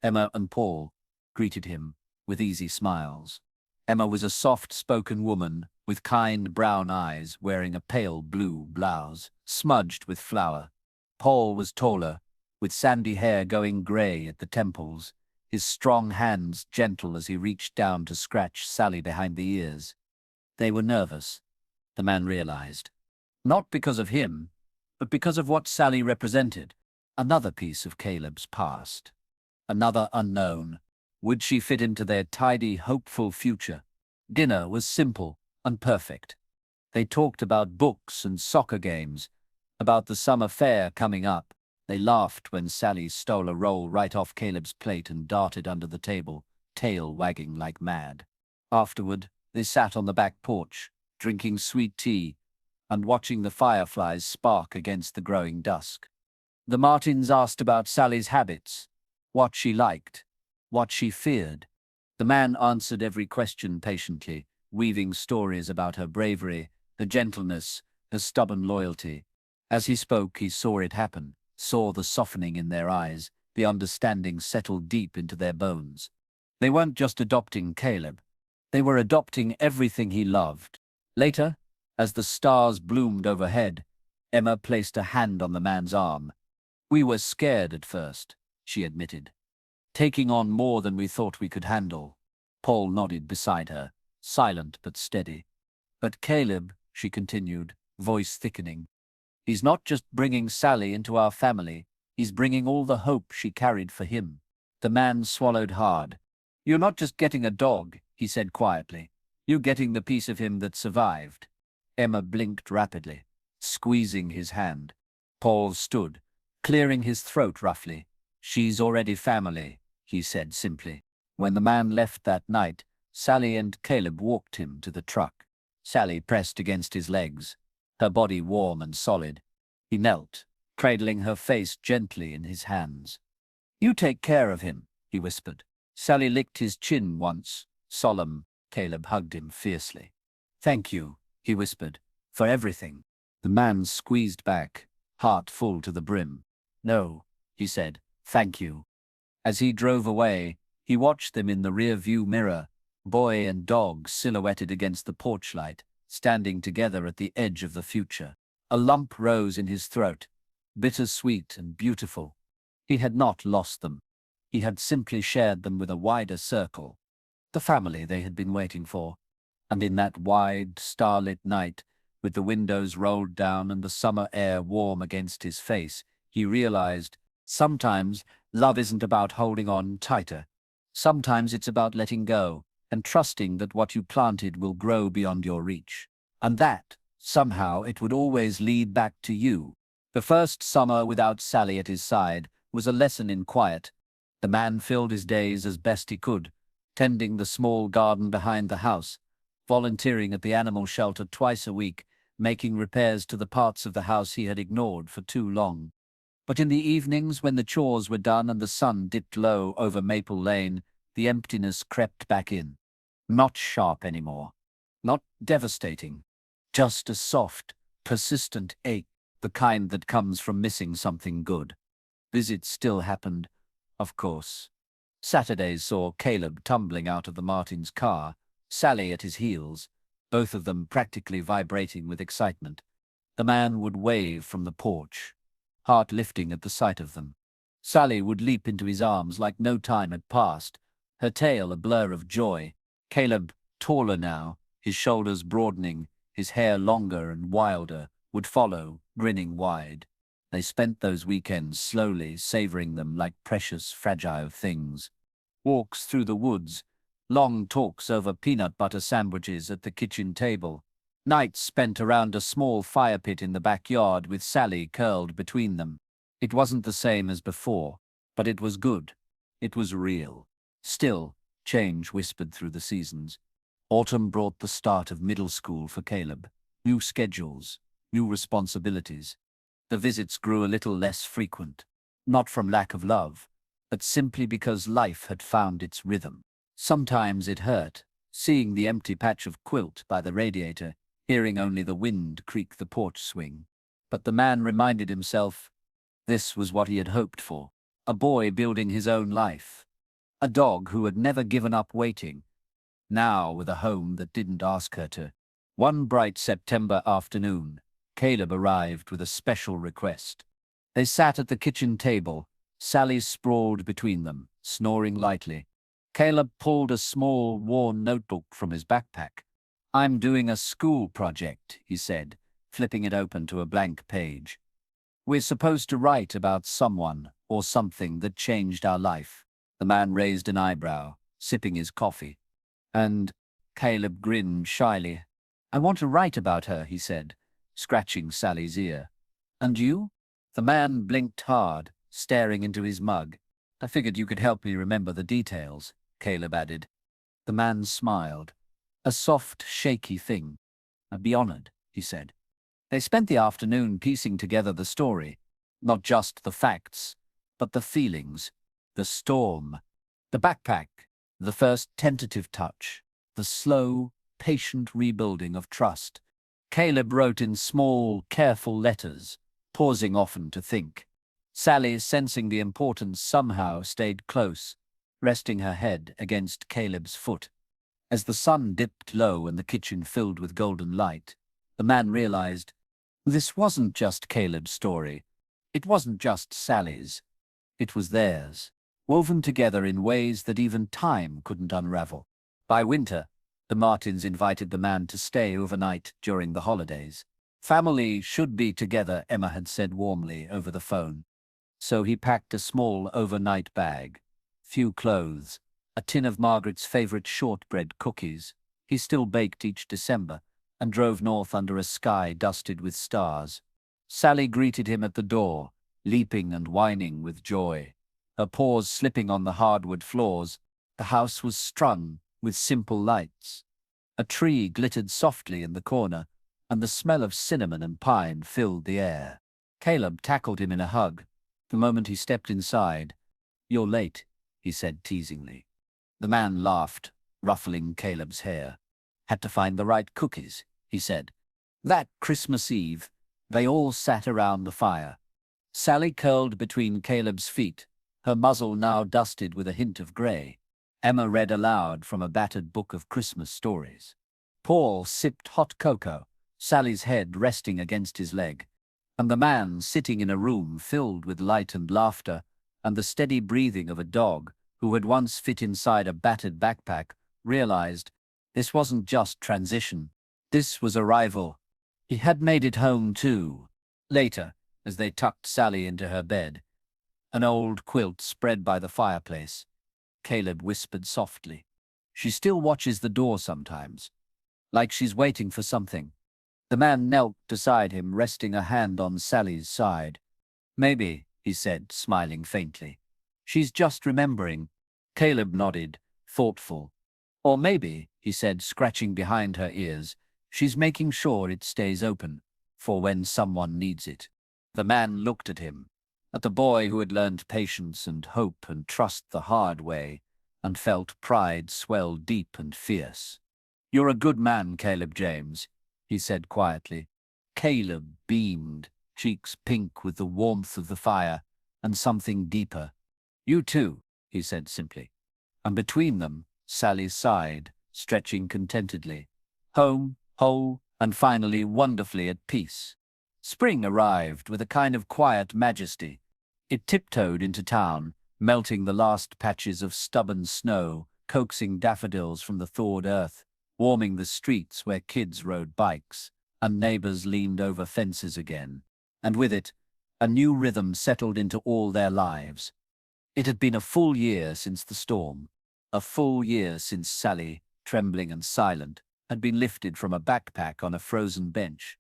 Emma and Paul, greeted him with easy smiles. Emma was a soft-spoken woman with kind brown eyes, wearing a pale blue blouse, smudged with flour. Paul was taller, with sandy hair going grey at the temples, his strong hands gentle as he reached down to scratch Sally behind the ears. They were nervous, the man realized. Not because of him, but because of what Sally represented. Another piece of Caleb's past. Another unknown. Would she fit into their tidy, hopeful future? Dinner was simple and perfect. They talked about books and soccer games, about the summer fair coming up. They laughed when Sally stole a roll right off Caleb's plate and darted under the table, tail wagging like mad. Afterward, they sat on the back porch, drinking sweet tea and watching the fireflies spark against the growing dusk. The Martins asked about Sally's habits, what she liked, what she feared. The man answered every question patiently, weaving stories about her bravery, her gentleness, her stubborn loyalty. As he spoke, he saw it happen, saw the softening in their eyes, the understanding settled deep into their bones. They weren't just adopting Caleb. They were adopting everything he loved. Later, as the stars bloomed overhead, Emma placed a hand on the man's arm. "We were scared at first," she admitted. "Taking on more than we thought we could handle." Paul nodded beside her, silent but steady. "But Caleb," she continued, voice thickening, "he's not just bringing Sally into our family, he's bringing all the hope she carried for him." The man swallowed hard. "You're not just getting a dog," he said quietly. "You're getting the piece of him that survived." Emma blinked rapidly, squeezing his hand. Paul stood, clearing his throat roughly. "She's already family," he said simply. When the man left that night, Sally and Caleb walked him to the truck. Sally pressed against his legs, her body warm and solid. He knelt, cradling her face gently in his hands. "You take care of him," he whispered. Sally licked his chin once, solemn. Caleb hugged him fiercely. "Thank you," he whispered, "for everything." The man squeezed back, heart full to the brim. "No," he said, "thank you." As he drove away, he watched them in the rear-view mirror, boy and dog silhouetted against the porch light, standing together at the edge of the future. A lump rose in his throat, bittersweet and beautiful. He had not lost them. He had simply shared them with a wider circle, the family they had been waiting for. And in that wide, starlit night, with the windows rolled down and the summer air warm against his face, he realized, sometimes love isn't about holding on tighter. Sometimes it's about letting go and trusting that what you planted will grow beyond your reach. And that, Somehow it would always lead back to you. The first summer without Sally at his side was a lesson in quiet. The man filled his days as best he could, tending the small garden behind the house, volunteering at the animal shelter twice a week, making repairs to the parts of the house he had ignored for too long. But in the evenings, when the chores were done and the sun dipped low over Maple Lane, the emptiness crept back in. Not sharp anymore. Not devastating. Just a soft, persistent ache, the kind that comes from missing something good. Visits still happened, of course. Saturdays saw Caleb tumbling out of the Martins' car, Sally at his heels, both of them practically vibrating with excitement. The man would wave from the porch, heart lifting at the sight of them. Sally would leap into his arms like no time had passed, her tail a blur of joy. Caleb, taller now, his shoulders broadening, his hair longer and wilder, would follow, grinning wide. They spent those weekends slowly, savoring them like precious, fragile things. Walks through the woods, long talks over peanut butter sandwiches at the kitchen table, nights spent around a small fire pit in the backyard with Sally curled between them. It wasn't the same as before, but it was good. It was real. Still, change whispered through the seasons. Autumn brought the start of middle school for Caleb. New schedules, new responsibilities. The visits grew a little less frequent, not from lack of love, but simply because life had found its rhythm. Sometimes it hurt, seeing the empty patch of quilt by the radiator, hearing only the wind creak the porch swing. But the man reminded himself, this was what he had hoped for. A boy building his own life. A dog who had never given up waiting, now with a home that didn't ask her to. One bright September afternoon, Caleb arrived with a special request. They sat at the kitchen table, Sally sprawled between them, snoring lightly. Caleb pulled a small, worn notebook from his backpack. I'm doing a school project, he said, flipping it open to a blank page. We're supposed to write about someone or something that changed our life. The man raised an eyebrow, sipping his coffee. And Caleb grinned shyly. I want to write about her, he said, scratching Sally's ear. And you? The man blinked hard, staring into his mug. I figured you could help me remember the details, Caleb added. The man smiled. A soft, shaky thing. I'd be honored, he said. They spent the afternoon piecing together the story. Not just the facts, but the feelings. The storm. The backpack. The first tentative touch. The slow, patient rebuilding of trust. Caleb wrote in small, careful letters, pausing often to think. Sally, sensing the importance, somehow stayed close, resting her head against Caleb's foot. As the sun dipped low and the kitchen filled with golden light, the man realized this wasn't just Caleb's story. It wasn't just Sally's. It was theirs, woven together in ways that even time couldn't unravel. By winter, the Martins invited the man to stay overnight during the holidays. Family should be together, Emma had said warmly over the phone. So he packed a small overnight bag, few clothes, a tin of Margaret's favorite shortbread cookies. He still baked each December, and drove north under a sky dusted with stars. Sally greeted him at the door, leaping and whining with joy. Her paws slipping on the hardwood floors, the house was strung with simple lights. A tree glittered softly in the corner, and the smell of cinnamon and pine filled the air. Caleb tackled him in a hug. The moment he stepped inside, "You're late," he said teasingly. The man laughed, ruffling Caleb's hair. "Had to find the right cookies," he said. That Christmas Eve, they all sat around the fire. Sally curled between Caleb's feet, her muzzle now dusted with a hint of grey. Emma read aloud from a battered book of Christmas stories. Paul sipped hot cocoa, Sally's head resting against his leg, and the man sitting in a room filled with light and laughter, and the steady breathing of a dog who had once fit inside a battered backpack, realized this wasn't just transition. This was arrival. He had made it home too. Later, as they tucked Sally into her bed, an old quilt spread by the fireplace, Caleb whispered softly, "She still watches the door sometimes, like she's waiting for something." The man knelt beside him, resting a hand on Sally's side. Maybe, he said, smiling faintly. She's just remembering. Caleb nodded, thoughtful. Or maybe, he said, scratching behind her ears, she's making sure it stays open, for when someone needs it. The man looked at him, at the boy who had learned patience and hope and trust the hard way, and felt pride swell deep and fierce. You're a good man, Caleb James, he said quietly. Caleb beamed, cheeks pink with the warmth of the fire, and something deeper. You too, he said simply. And between them, Sally sighed, stretching contentedly. Home, whole, and finally wonderfully at peace. Spring arrived with a kind of quiet majesty. It tiptoed into town, melting the last patches of stubborn snow, coaxing daffodils from the thawed earth, warming the streets where kids rode bikes, and neighbors leaned over fences again. And with it, a new rhythm settled into all their lives. It had been a full year since the storm, a full year since Sally, trembling and silent, had been lifted from a backpack on a frozen bench.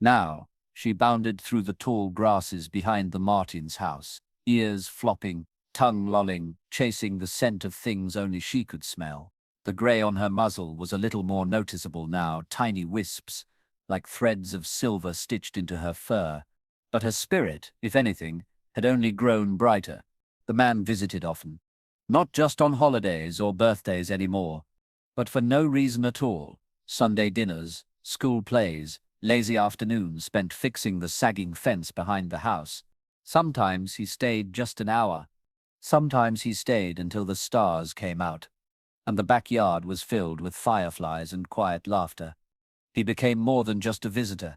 Now, she bounded through the tall grasses behind the Martins' house, ears flopping, tongue lolling, chasing the scent of things only she could smell. The grey on her muzzle was a little more noticeable now, tiny wisps, like threads of silver stitched into her fur. But her spirit, if anything, had only grown brighter. The man visited often, not just on holidays or birthdays anymore, but for no reason at all. Sunday dinners, school plays, lazy afternoons spent fixing the sagging fence behind the house. Sometimes he stayed just an hour. Sometimes he stayed until the stars came out, and the backyard was filled with fireflies and quiet laughter. He became more than just a visitor.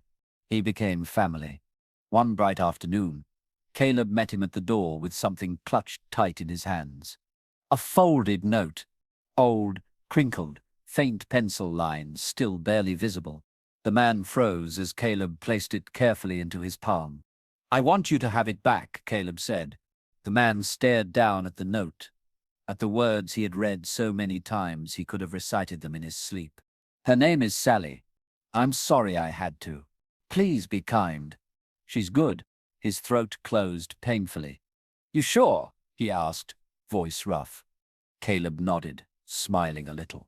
He became family. One bright afternoon, Caleb met him at the door with something clutched tight in his hands. A folded note. Old, crinkled, faint pencil lines still barely visible. The man froze as Caleb placed it carefully into his palm. I want you to have it back, Caleb said. The man stared down at the note, at the words he had read so many times he could have recited them in his sleep. Her name is Sally. I'm sorry I had to. Please be kind. She's good. His throat closed painfully. You sure? He asked, voice rough. Caleb nodded, smiling a little.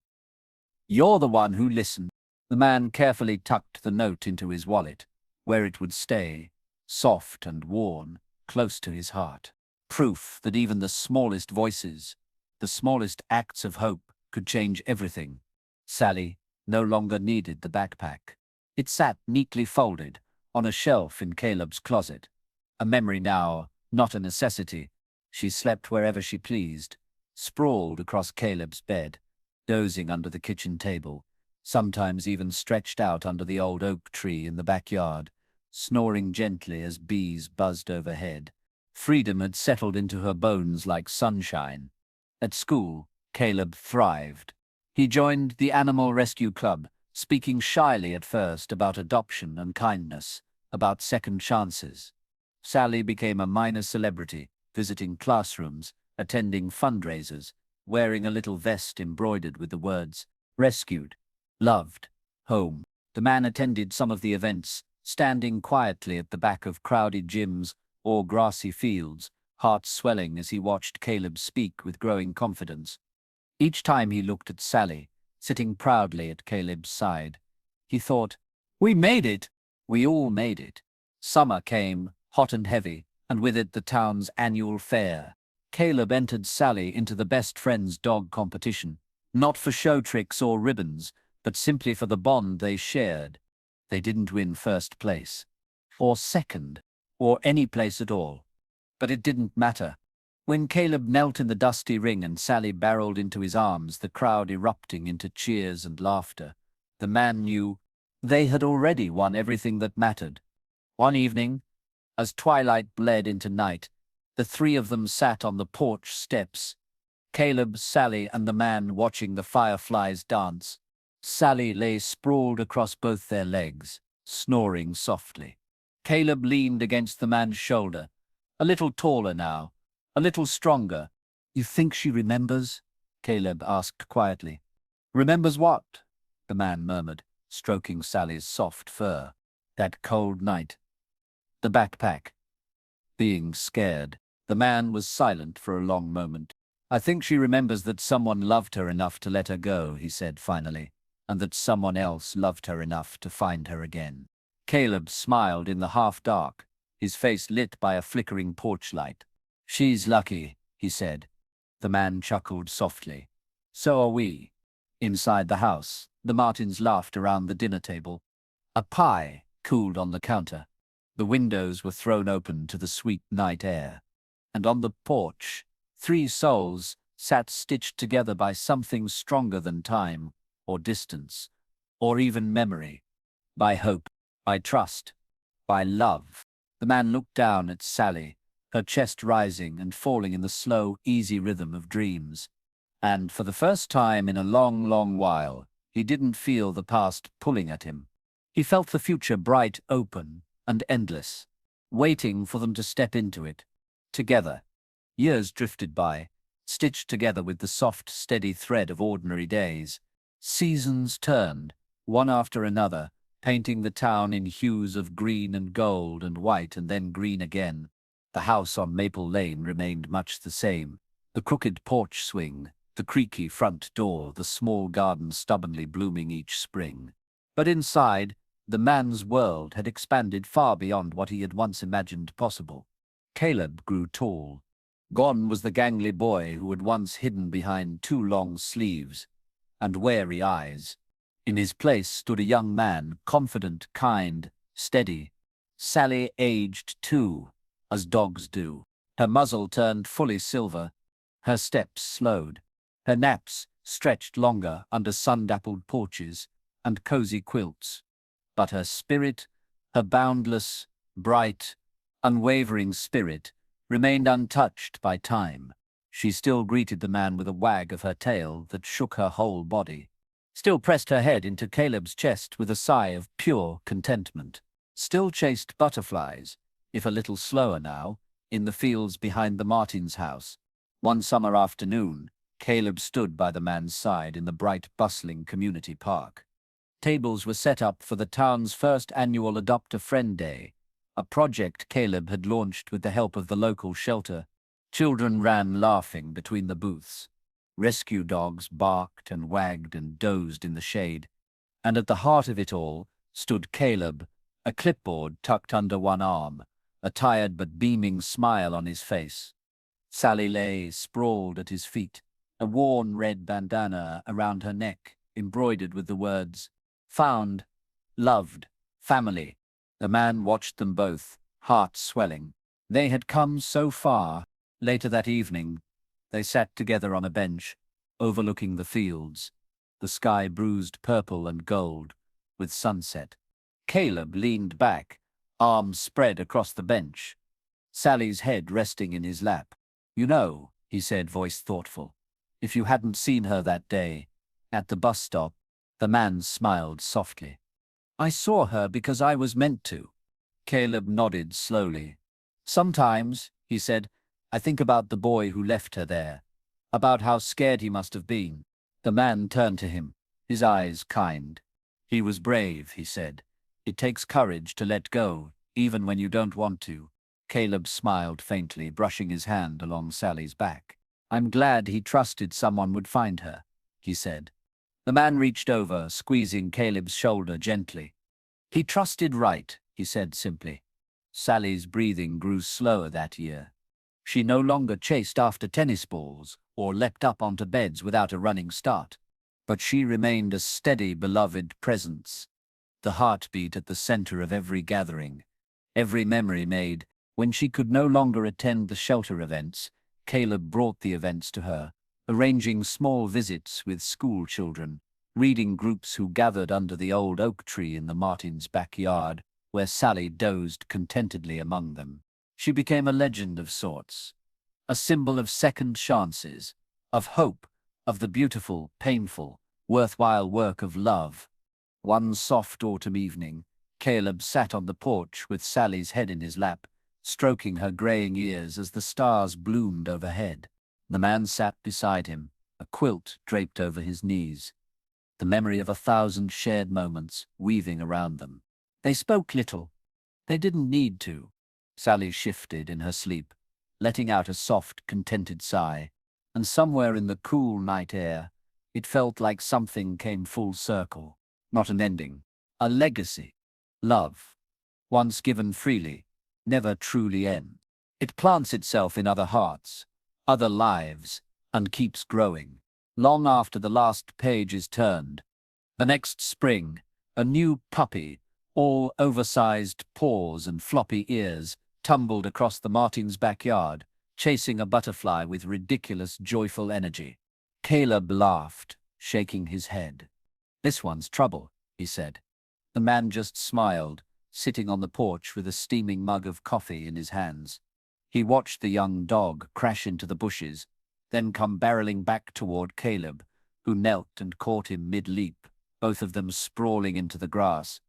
You're the one who listened. The man carefully tucked the note into his wallet, where it would stay, soft and worn, close to his heart. Proof that even the smallest voices, the smallest acts of hope, could change everything. Sally no longer needed the backpack. It sat neatly folded on a shelf in Caleb's closet. A memory now, not a necessity. She slept wherever she pleased, sprawled across Caleb's bed, dozing under the kitchen table, sometimes even stretched out under the old oak tree in the backyard, snoring gently as bees buzzed overhead. Freedom had settled into her bones like sunshine. At school, Caleb thrived. He joined the Animal Rescue Club, speaking shyly at first about adoption and kindness, about second chances. Sally became a minor celebrity, visiting classrooms, attending fundraisers, wearing a little vest embroidered with the words, rescued, loved, home. The man attended some of the events, standing quietly at the back of crowded gyms or grassy fields, heart swelling as he watched Caleb speak with growing confidence. Each time he looked at Sally, sitting proudly at Caleb's side, he thought, we made it! We all made it. Summer came, hot and heavy, and with it the town's annual fair. Caleb entered Sally into the best friend's dog competition, not for show tricks or ribbons, but simply for the bond they shared. They didn't win first place, or second, or any place at all. But it didn't matter. When Caleb knelt in the dusty ring and Sally barreled into his arms, the crowd erupting into cheers and laughter, the man knew they had already won everything that mattered. One evening, as twilight bled into night, the three of them sat on the porch steps, Caleb, Sally, and the man watching the fireflies dance. Sally lay sprawled across both their legs, snoring softly. Caleb leaned against the man's shoulder, a little taller now, a little stronger. You think she remembers? Caleb asked quietly. Remembers what? The man murmured. stroking Sally's soft fur. That cold night. The backpack. Being scared. The man was silent for a long moment. I think she remembers that someone loved her enough to let her go, he said finally, and that someone else loved her enough to find her again. Caleb smiled in the half-dark, his face lit by a flickering porch light. She's lucky, he said. The man chuckled softly. So are we. Inside the house, the Martins laughed around the dinner table. A pie cooled on the counter. The windows were thrown open to the sweet night air. And on the porch, 3 souls sat stitched together by something stronger than time, or distance, or even memory. By hope, by trust, by love. The man looked down at Sally, her chest rising and falling in the slow, easy rhythm of dreams. And for the first time in a long, long while, he didn't feel the past pulling at him. He felt the future bright, open, and endless, waiting for them to step into it. Together. Years drifted by, stitched together with the soft, steady thread of ordinary days. Seasons turned, one after another, painting the town in hues of green and gold and white and then green again. The house on Maple Lane remained much the same. The crooked porch swing, the creaky front door, the small garden stubbornly blooming each spring. But inside, the man's world had expanded far beyond what he had once imagined possible. Caleb grew tall. Gone was the gangly boy who had once hidden behind 2 long sleeves and wary eyes. In his place stood a young man, confident, kind, steady. Sally aged too, as dogs do. Her muzzle turned fully silver. Her steps slowed. Her naps stretched longer under sun-dappled porches and cozy quilts. But her spirit, her boundless, bright, unwavering spirit, remained untouched by time. She still greeted the man with a wag of her tail that shook her whole body, still pressed her head into Caleb's chest with a sigh of pure contentment, still chased butterflies, if a little slower now, in the fields behind the Martins' house. One summer afternoon, Caleb stood by the man's side in the bright, bustling community park. Tables were set up for the town's first annual Adopt a Friend Day, a project Caleb had launched with the help of the local shelter. Children ran laughing between the booths. Rescue dogs barked and wagged and dozed in the shade. And at the heart of it all stood Caleb, a clipboard tucked under one arm, a tired but beaming smile on his face. Sally lay sprawled at his feet, a worn red bandana around her neck, embroidered with the words, "Found, loved, family." The man watched them both, heart swelling. They had come so far. Later that evening, they sat together on a bench, overlooking the fields, the sky bruised purple and gold with sunset. Caleb leaned back, arms spread across the bench, Sally's head resting in his lap. "You know," he said, voice thoughtful, "if you hadn't seen her that day, at the bus stop." The man smiled softly. "I saw her because I was meant to." Caleb nodded slowly. "Sometimes," he said, "I think about the boy who left her there, about how scared he must have been." The man turned to him, his eyes kind. "He was brave," he said. "It takes courage to let go, even when you don't want to." Caleb smiled faintly, brushing his hand along Sally's back. "I'm glad he trusted someone would find her," he said. The man reached over, squeezing Caleb's shoulder gently. "He trusted right," he said simply. Sally's breathing grew slower that year. She no longer chased after tennis balls or leapt up onto beds without a running start. But she remained a steady, beloved presence, the heartbeat at the center of every gathering, every memory made. When she could no longer attend the shelter events, Caleb brought the events to her, arranging small visits with school children, reading groups who gathered under the old oak tree in the Martins' backyard, where Sally dozed contentedly among them. She became a legend of sorts, a symbol of second chances, of hope, of the beautiful, painful, worthwhile work of love. One soft autumn evening, Caleb sat on the porch with Sally's head in his lap, stroking her graying ears as the stars bloomed overhead. The man sat beside him, a quilt draped over his knees. the memory of 1,000 shared moments weaving around them. They spoke little. They didn't need to. Sally shifted in her sleep, letting out a soft, contented sigh, and somewhere in the cool night air, it felt like something came full circle. Not an ending, a legacy. Love, once given freely, never truly ends. It plants itself in other hearts, other lives, and keeps growing, long after the last page is turned. The next spring, a new puppy, all oversized paws and floppy ears, tumbled across the Martins' backyard, chasing a butterfly with ridiculous, joyful energy. Caleb laughed, shaking his head. "This one's trouble," he said. The man just smiled, sitting on the porch with a steaming mug of coffee in his hands. He watched the young dog crash into the bushes, then come barreling back toward Caleb, who knelt and caught him mid-leap, both of them sprawling into the grass.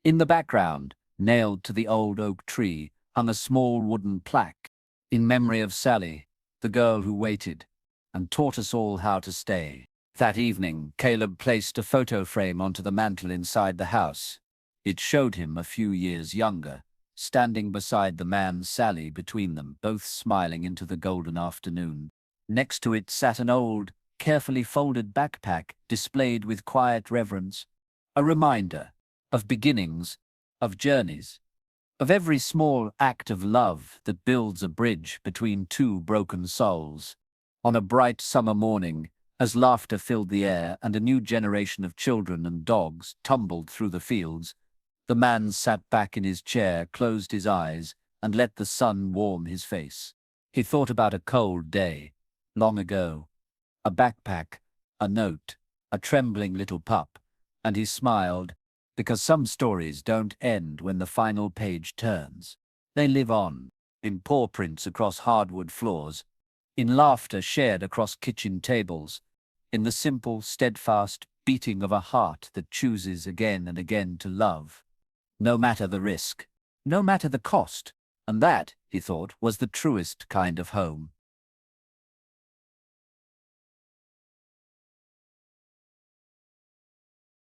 In the background, nailed to the old oak tree, hung a small wooden plaque, in memory of Sally, the girl who waited, and taught us all how to stay. That evening, Caleb placed a photo frame onto the mantel inside the house. It showed him a few years younger, standing beside the man Sally between them, both smiling into the golden afternoon. Next to it sat an old, carefully folded backpack displayed with quiet reverence, a reminder of beginnings, of journeys, of every small act of love that builds a bridge between two broken souls. On a bright summer morning, as laughter filled the air and a new generation of children and dogs tumbled through the fields, the man sat back in his chair, closed his eyes, and let the sun warm his face. He thought about a cold day, long ago, a backpack, a note, a trembling little pup, and he smiled, because some stories don't end when the final page turns. They live on, in paw prints across hardwood floors, in laughter shared across kitchen tables, in the simple, steadfast beating of a heart that chooses again and again to love, no matter the risk, no matter the cost. And that, he thought, was the truest kind of home.